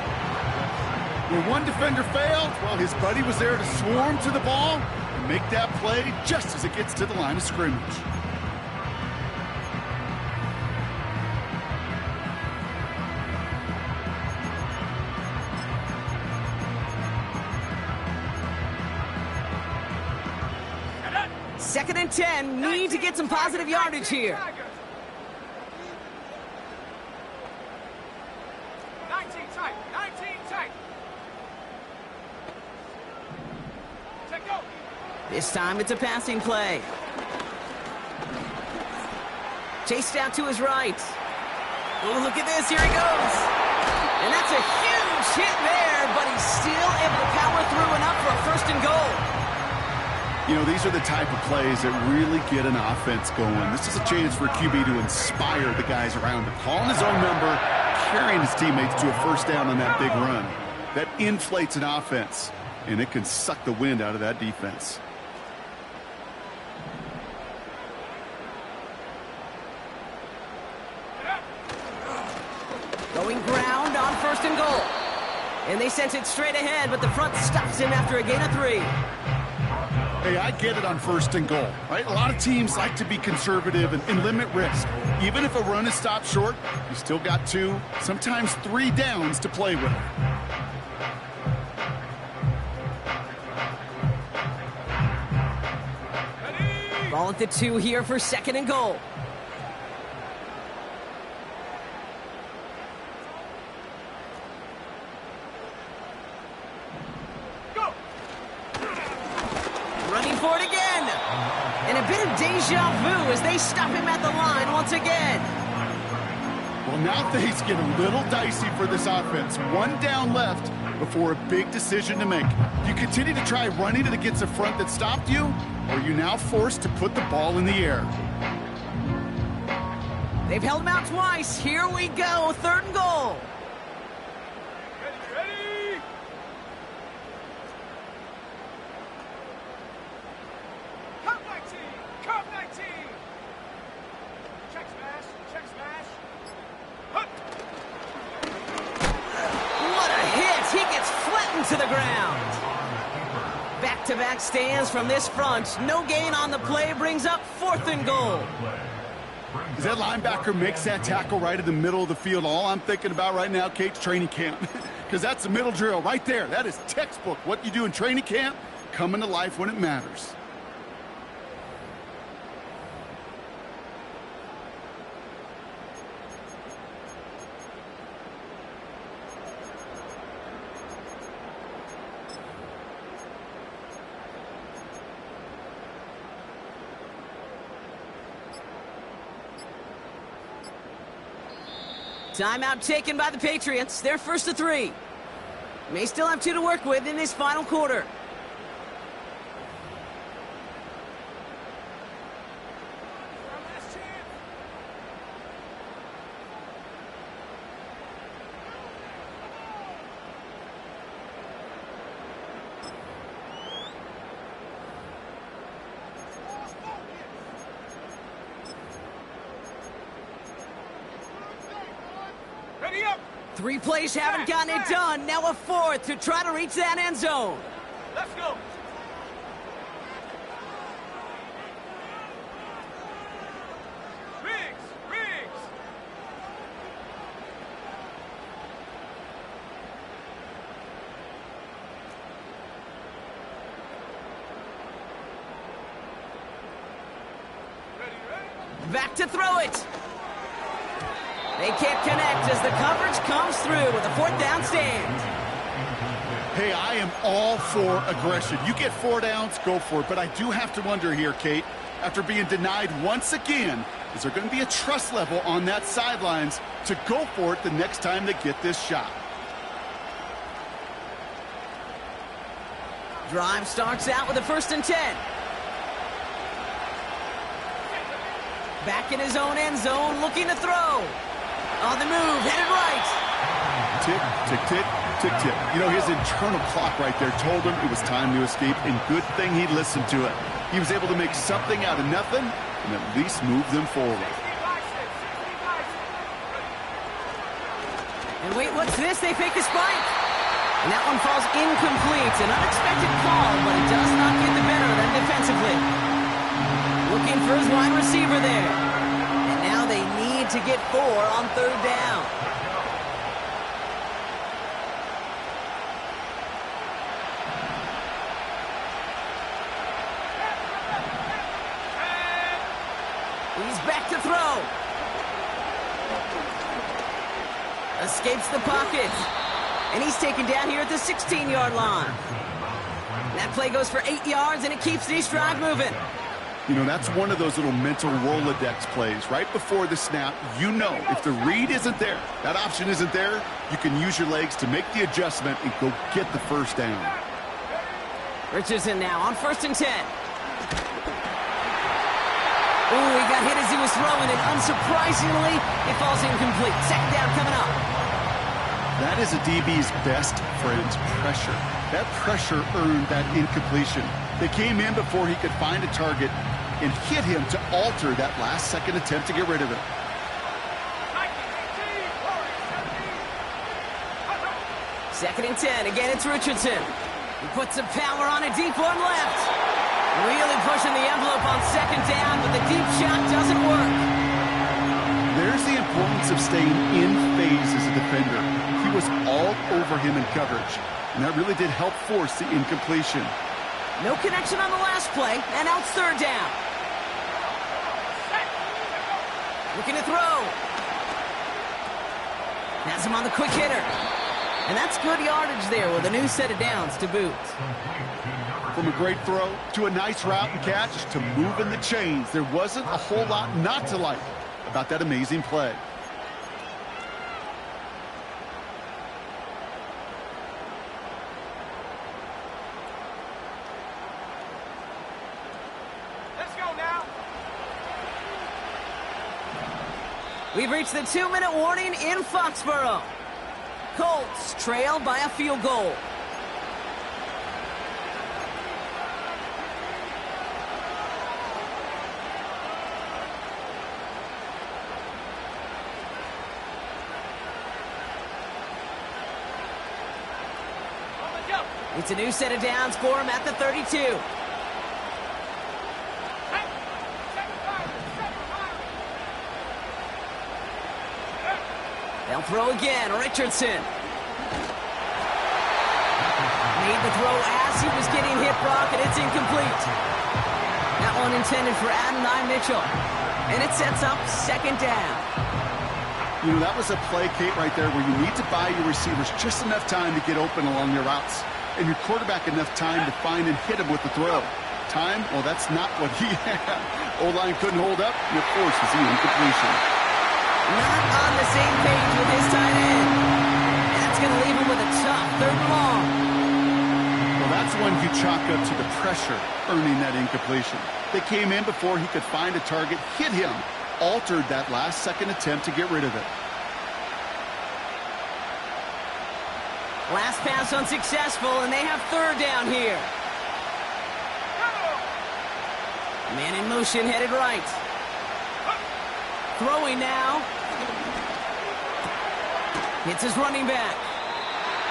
Where one defender failed, well, his buddy was there to swarm to the ball and make that play just as it gets to the line of scrimmage. Second and 10, need to get some positive yardage here. 19 tight, 19 tight. Take go. This time it's a passing play. Chased out to his right. Oh, look at this, here he goes. And that's a huge hit there, but he's still able to power through enough for a 1st and goal. You know, these are the type of plays that really get an offense going. This is a chance for a QB to inspire the guys around him. Calling his own number, carrying his teammates to a first down on that big run. That inflates an offense, and it can suck the wind out of that defense. Going ground on 1st and goal. And they sent it straight ahead, but the front stops him after a gain of 3. Hey, I get it on 1st and goal, right? A lot of teams like to be conservative and limit risk. Even if a run is stopped short, you still got 2, sometimes 3 downs to play with. Ball at the 2 here for 2nd and goal. Running for it again. And a bit of deja vu as they stop him at the line once again. Well, now things get a little dicey for this offense. 1 down left before a big decision to make. Do you continue to try running it against a front that stopped you, or are you now forced to put the ball in the air? They've held him out twice. Here we go, 3rd and goal. Ready? Come 19, come 19. Check smash, check smash. Hup. What a hit! He gets flattened to the ground. Back-to-back stands from this front. No gain on the play brings up 4th and goal. As that linebacker makes that tackle right in the middle of the field, all I'm thinking about right now, Kate's training camp. Because that's the middle drill right there. That is textbook. What you do in training camp, coming to life when it matters. Timeout taken by the Patriots. They're 1st to 3. May still have 2 to work with in this final quarter. Ready up. 3 plays haven't gotten it done. Now a 4th to try to reach that end zone. Let's go. Riggs, Riggs. Ready? Back to throw it. They can't connect as the coverage comes through with a 4th down stand. Hey, I am all for aggression. You get 4 downs, go for it. But I do have to wonder here, Kate, after being denied once again. Is there going to be a trust level on that sidelines to go for it the next time they get this shot? Drive starts out with a 1st and 10. Back in his own end zone, looking to throw. On the move, headed right. Tick, tick, tick, tick, tick. You know, his internal clock right there told him it was time to escape, and good thing he listened to it. He was able to make something out of nothing and at least move them forward. And wait, what's this? They fake a spike. And that one falls incomplete. An unexpected call, but it does not get the better of them defensively. Looking for his wide receiver there. And now they need to get 4 on 3rd down. He's back to throw. Escapes the pocket. And he's taken down here at the 16-yard line. That play goes for 8 yards, and it keeps this drive moving. You know, that's one of those little mental Rolodex plays. Right before the snap, you know if the read isn't there, that option isn't there, you can use your legs to make the adjustment and go get the 1st down. Richardson now on 1st and 10. Ooh, he got hit as he was throwing it. Unsurprisingly, it falls incomplete. 2nd down coming up. That is a DB's best friend, pressure. That pressure earned that incompletion. They came in before he could find a target and hit him to alter that last-second attempt to get rid of it. 2nd and 10. Again, it's Richardson. He puts some power on a deep one left. Really pushing the envelope on 2nd down, but the deep shot doesn't work. There's the importance of staying in phase as a defender. He was all over him in coverage, and that really did help force the incompletion. No connection on the last play, and now it's 3rd down. Looking to throw. Has him on the quick hitter. And that's good yardage there with a new set of downs to boot. From a great throw to a nice route and catch to moving the chains, there wasn't a whole lot not to like about that amazing play. Let's go now. We've reached the 2-minute warning in Foxborough. Colts trail by a field goal. It's a new set of downs for him at the 32. They'll throw again. Richardson. Made the throw as he was getting hit, Brock, and it's incomplete. That one intended for Adonai Mitchell. And it sets up 2nd down. You know, that was a play, Kate, right there where you need to buy your receivers just enough time to get open along your routes. And your quarterback enough time to find and hit him with the throw. Time? Well, that's not what he had. O-line couldn't hold up, and it forces the incompletion. Not on the same page with his tight end. That's going to leave him with a tough 3rd and long. Well, that's when you chalk up to the pressure earning that incompletion. They came in before he could find a target, hit him, altered that last-second attempt to get rid of it. Last pass unsuccessful, and they have 3rd down here. Man in motion, headed right. Throwing now. Hits his running back.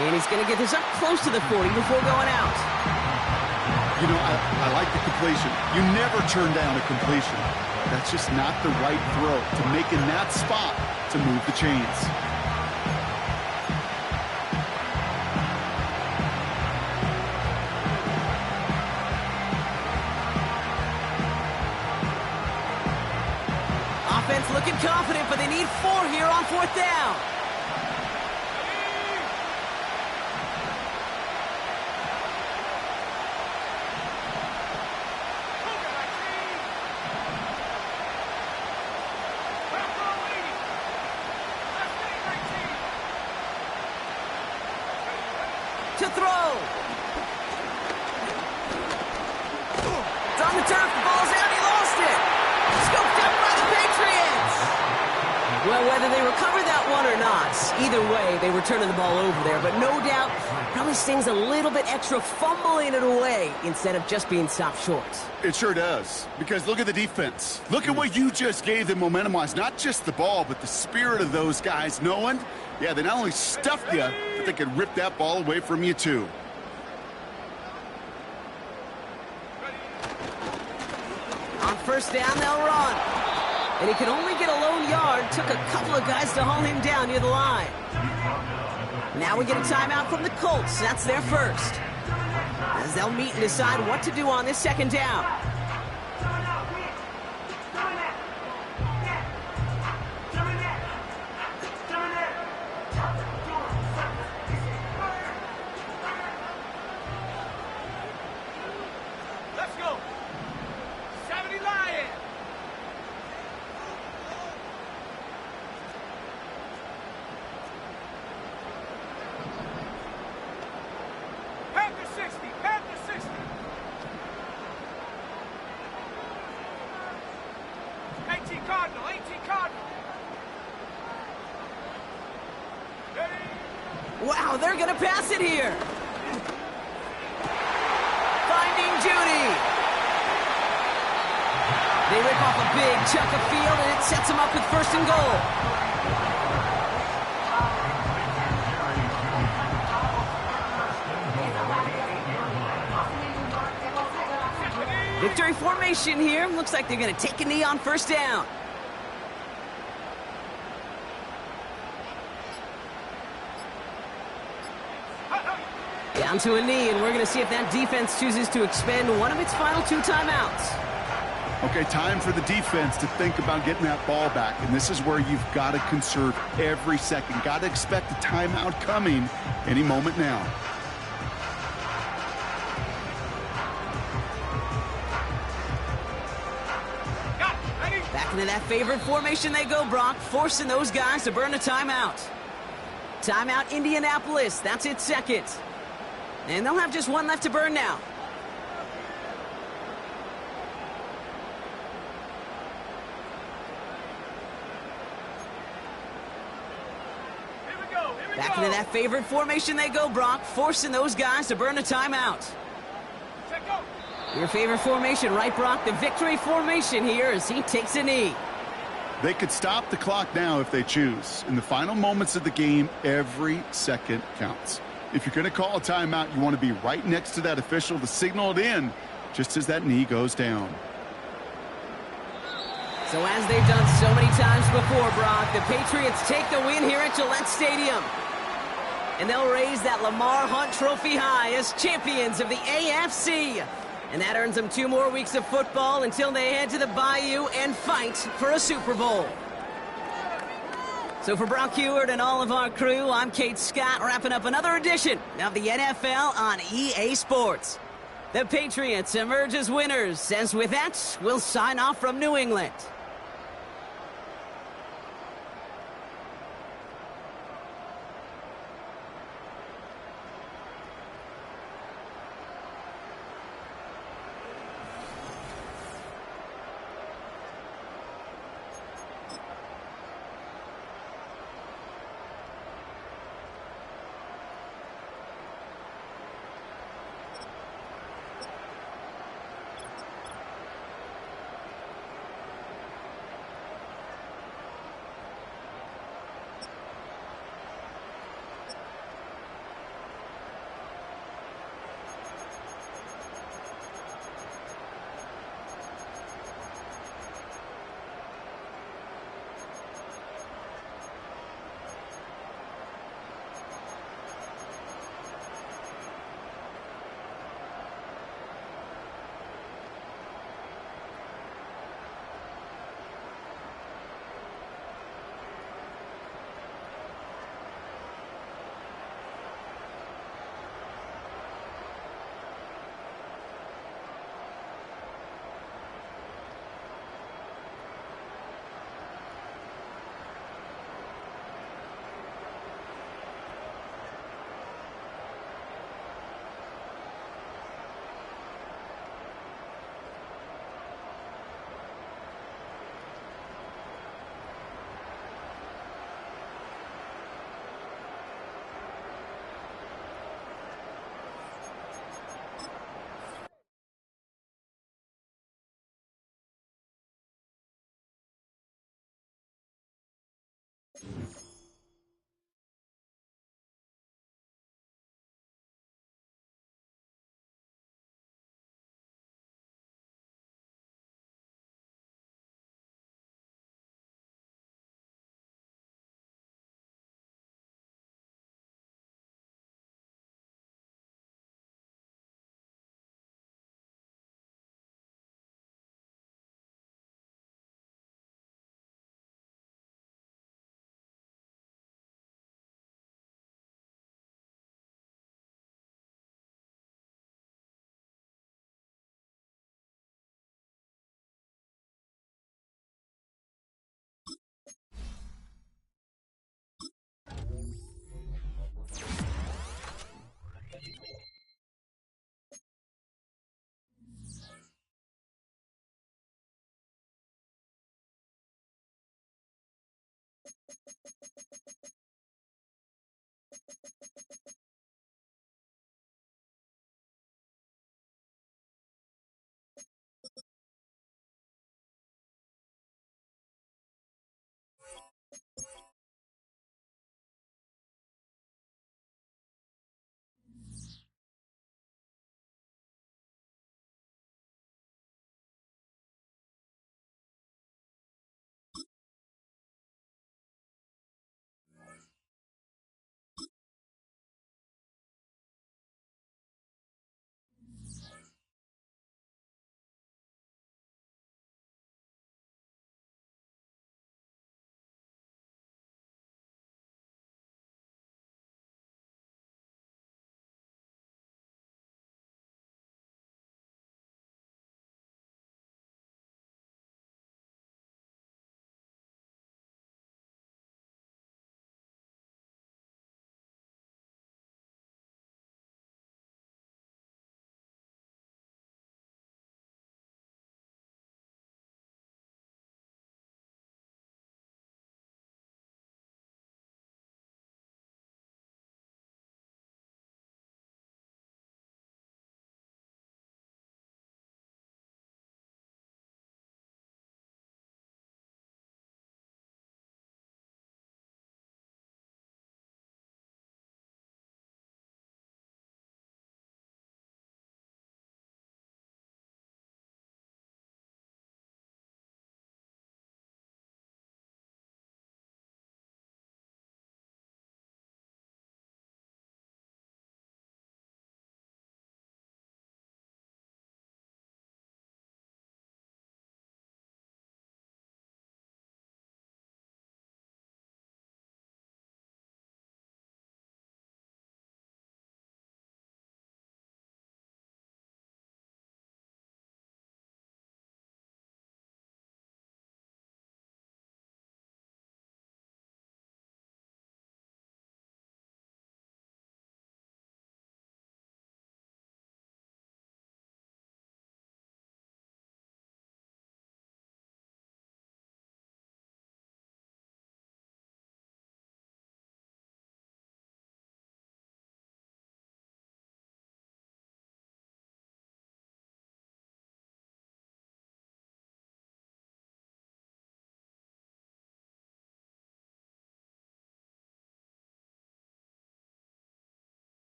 And he's going to get this up close to the 40 before going out. You know, I like the completion. You never turn down a completion. That's just not the right throw to make in that spot to move the chains. Offense looking confident, but they need 4 here on 4th down. to throw. It's on the turf. The ball's out. He lost it. Scooped up by the Patriots. Well, whether they recover that one or not, either way, they were turning the ball over there. But no doubt, probably stings a little bit extra fumbling it away instead of just being stopped short. It sure does, because look at the defense. Look at what you just gave them momentum-wise. Not just the ball, but the spirit of those guys knowing, yeah, they not only stuffed you, but they could rip that ball away from you, too. On first down, they'll run. And he could only get a lone yard. Took a couple of guys to haul him down near the line. Now we get a timeout from the Colts. That's their first. As they'll meet and decide what to do on this second down. Let's go. 70 Lions. Panther 60. Panther 60. 18 Cardinal. 18 Cardinal. Ready? Wow, they're going to pass it here. Finding Judy. They rip off a big chunk of field, and it sets them up with first and goal. Victory formation here. Looks like they're going to take a knee on first down. Down to a knee, and we're going to see if that defense chooses to expend one of its final 2 timeouts. Okay, time for the defense to think about getting that ball back, and this is where you've got to conserve every second. Got to expect a timeout coming any moment now. Got it. Ready? Back into that favorite formation they go, Brock, forcing those guys to burn a timeout. Timeout Indianapolis, that's its second. And they'll have just one left to burn now. Here we go. Here we Back go. into that favorite formation they go, Brock, forcing those guys to burn a timeout. Check go. Your favorite formation, right, Brock? The victory formation here as he takes a knee. They could stop the clock now if they choose. In the final moments of the game, every second counts. If you're going to call a timeout, you want to be right next to that official to signal it in just as that knee goes down. So as they've done so many times before, Brock, the Patriots take the win here at Gillette Stadium. And they'll raise that Lamar Hunt Trophy high as champions of the AFC. And that earns them 2 more weeks of football until they head to the Bayou and fight for a Super Bowl. So for Brock Heward and all of our crew, I'm Kate Scott, wrapping up another edition of the NFL on EA Sports. The Patriots emerge as winners, as with that, we'll sign off from New England.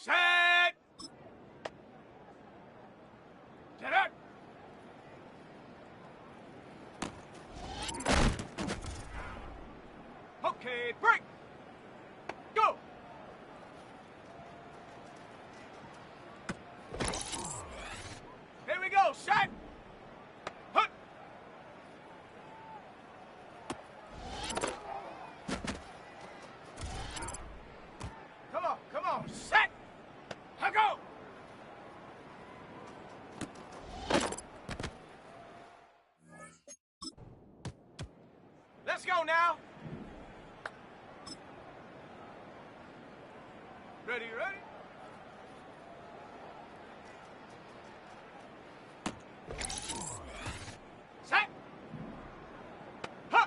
Set! Get up! Okay, break! Go! Here we go, shot! Hut! Come on, set! Go! Let's go now! Ready? Set! Huh!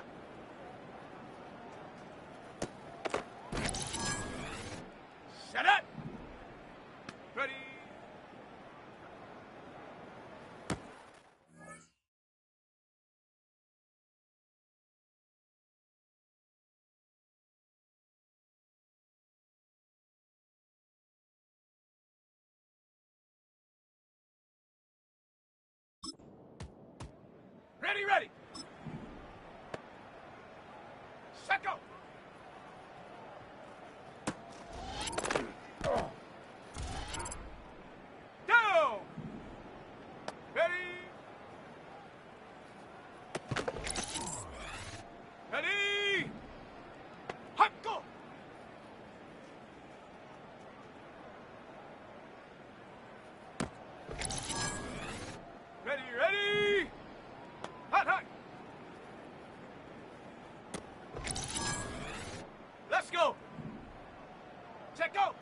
Set up! Ready? Ready! Set go! Down! Ready! Ready! Hot go! Ready! Hot! Let's go! Check go!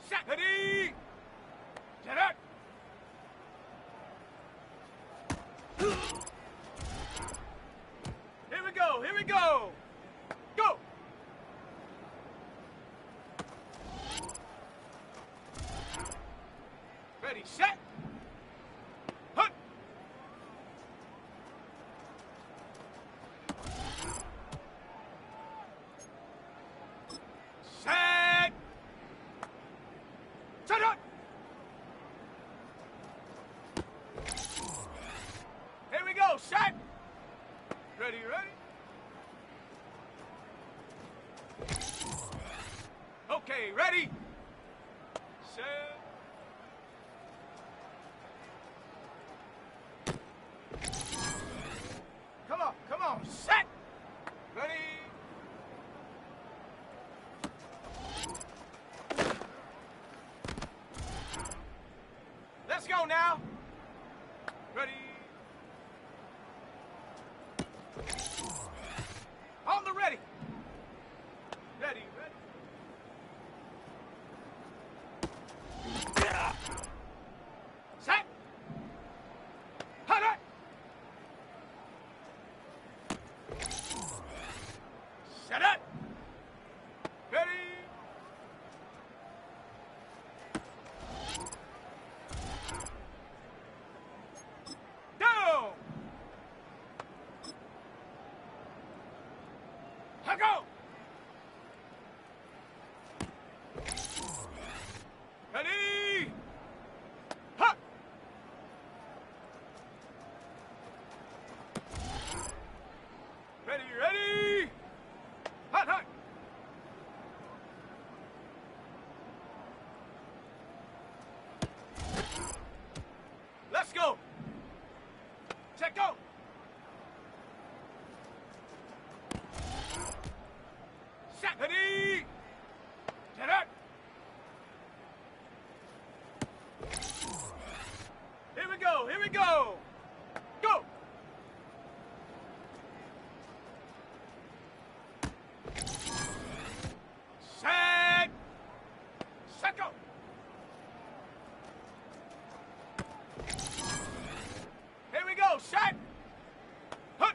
Set! Ready! Get up! Here we go! Go! Ready, set! Hut! Set! Set up! Here we go, set! Ready? Okay, ready? Set! Come on, set! Ready? Let's go now! Ready? On the ready! Ready? Set. Ready. Get up. Here we go. Here we go. Go. Set. Set, go. Here we go. Set. Hut.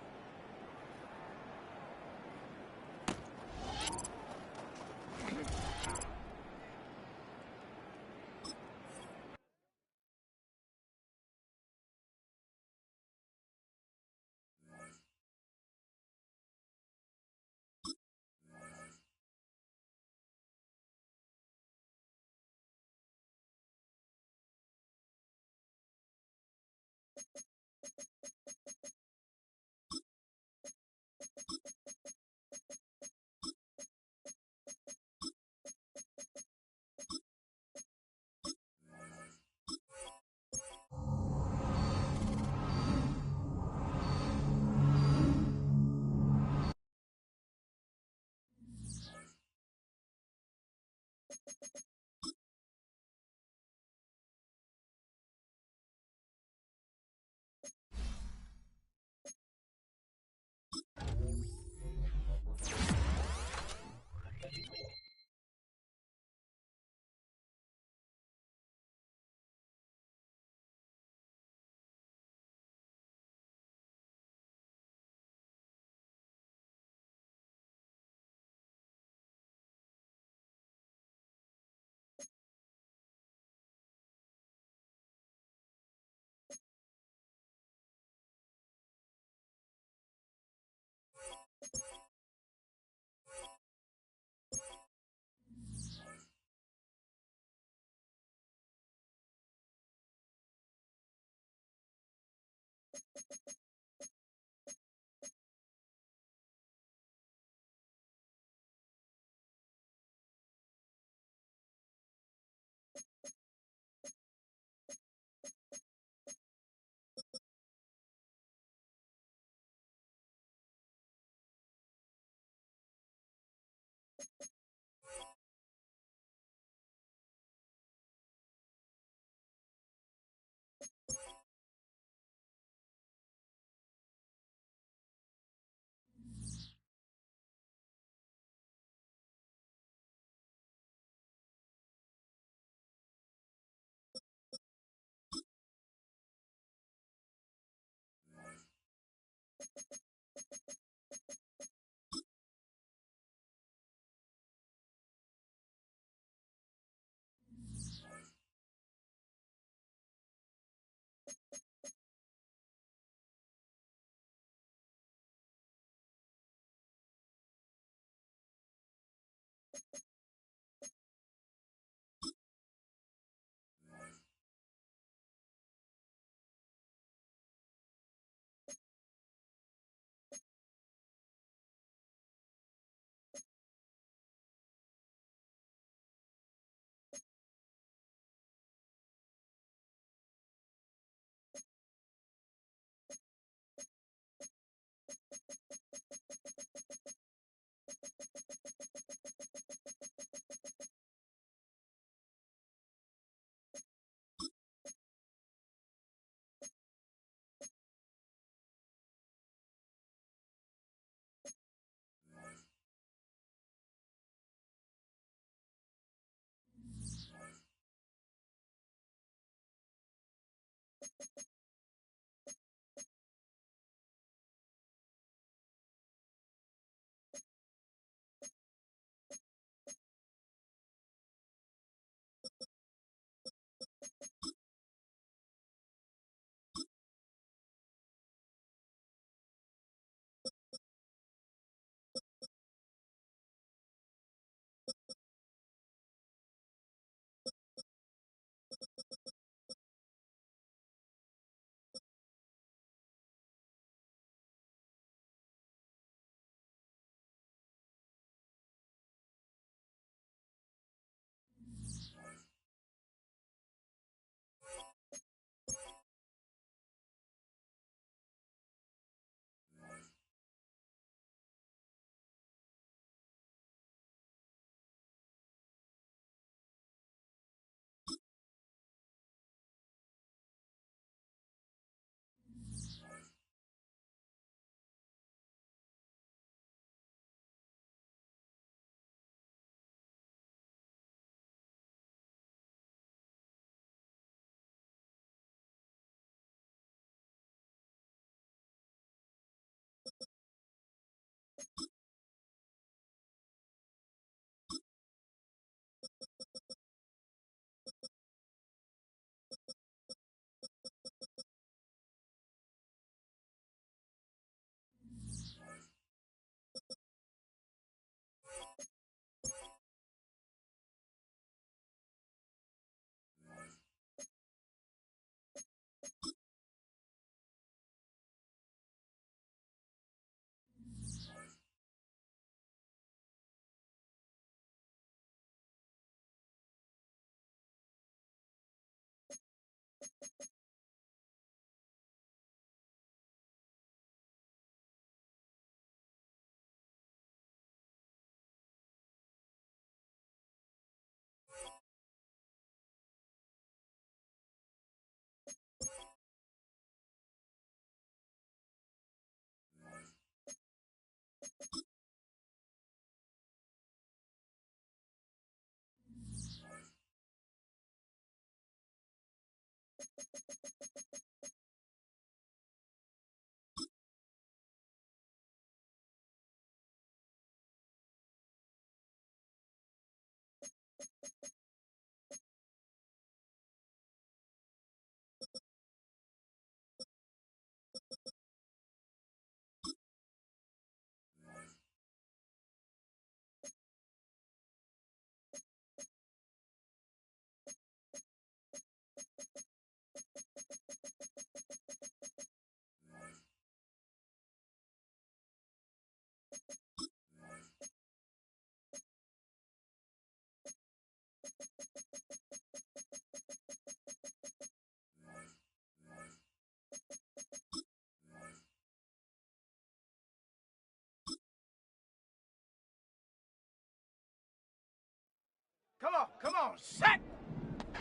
Come on, set!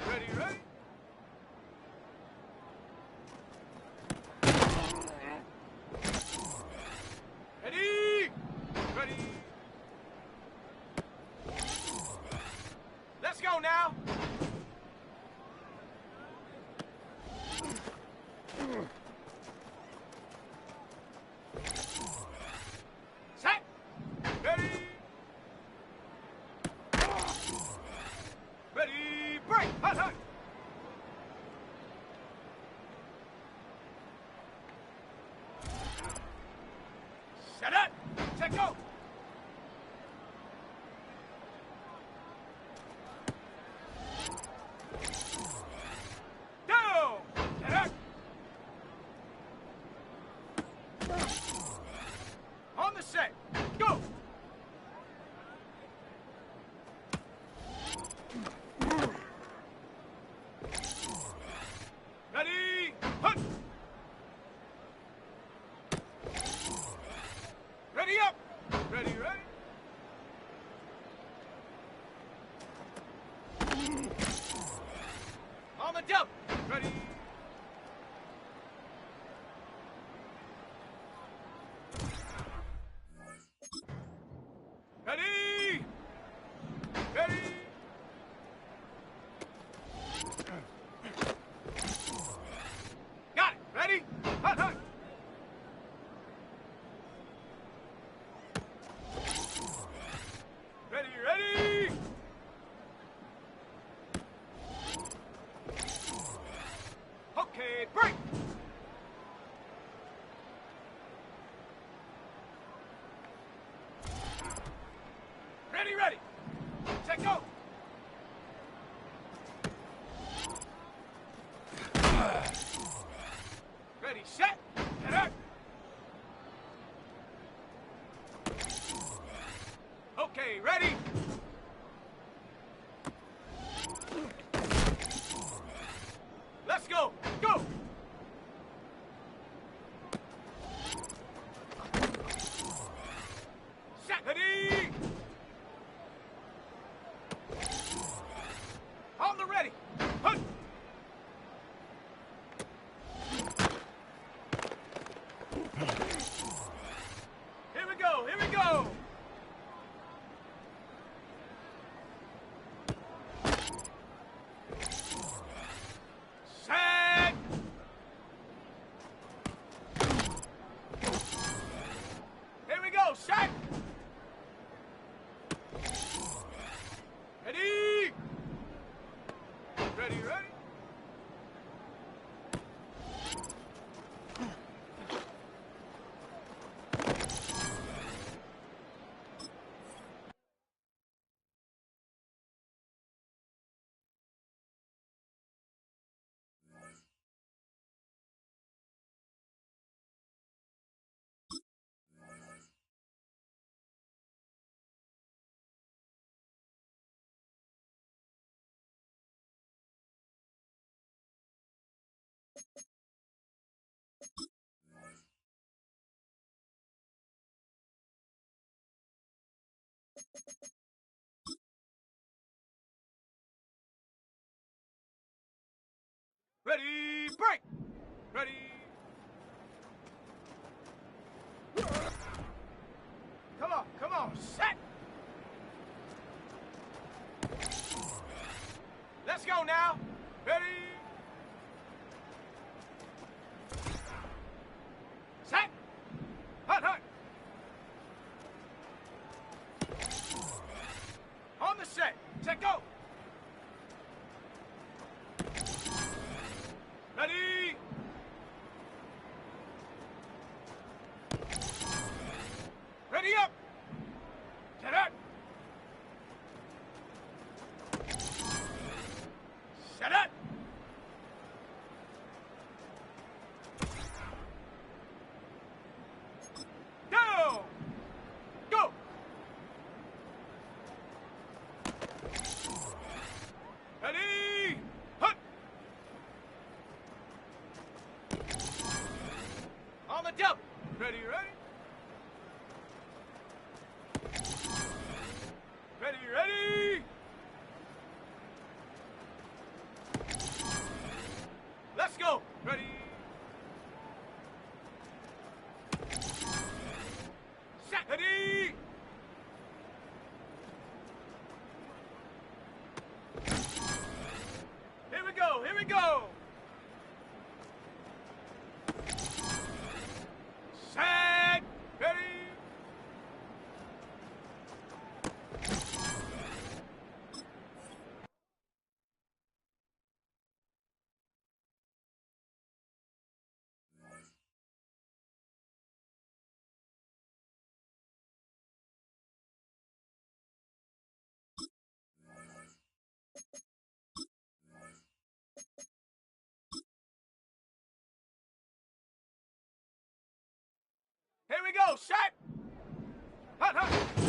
Ready, ready? Ready! Ready! Let's go now! Set! Ready! Ready, break! Hot, hot! Set up! Set go! Down! Set up! On the set! Go! Ready, hunt! Ready up! Ready, ready! On the jump! Ready! Ready! Ready! Got it! Ready? Hunt, hunt! Ready, ready! Okay, break! Ready, ready! Set, go! Ready, set, get up! Okay, ready? Let's go! Go! Set! Ready! Ready, break! Ready. Come on, set! Let's go now. Ready. Set. Hunt. On the set. Set, go. Ready. Ready up. Set up. Set up. Go. Go. Ready. Hunt. On the double. Ready. Ready. Let's go. Ready. Set. Ready. Here we go. Set. Ready. Here we go. Set. Hunt.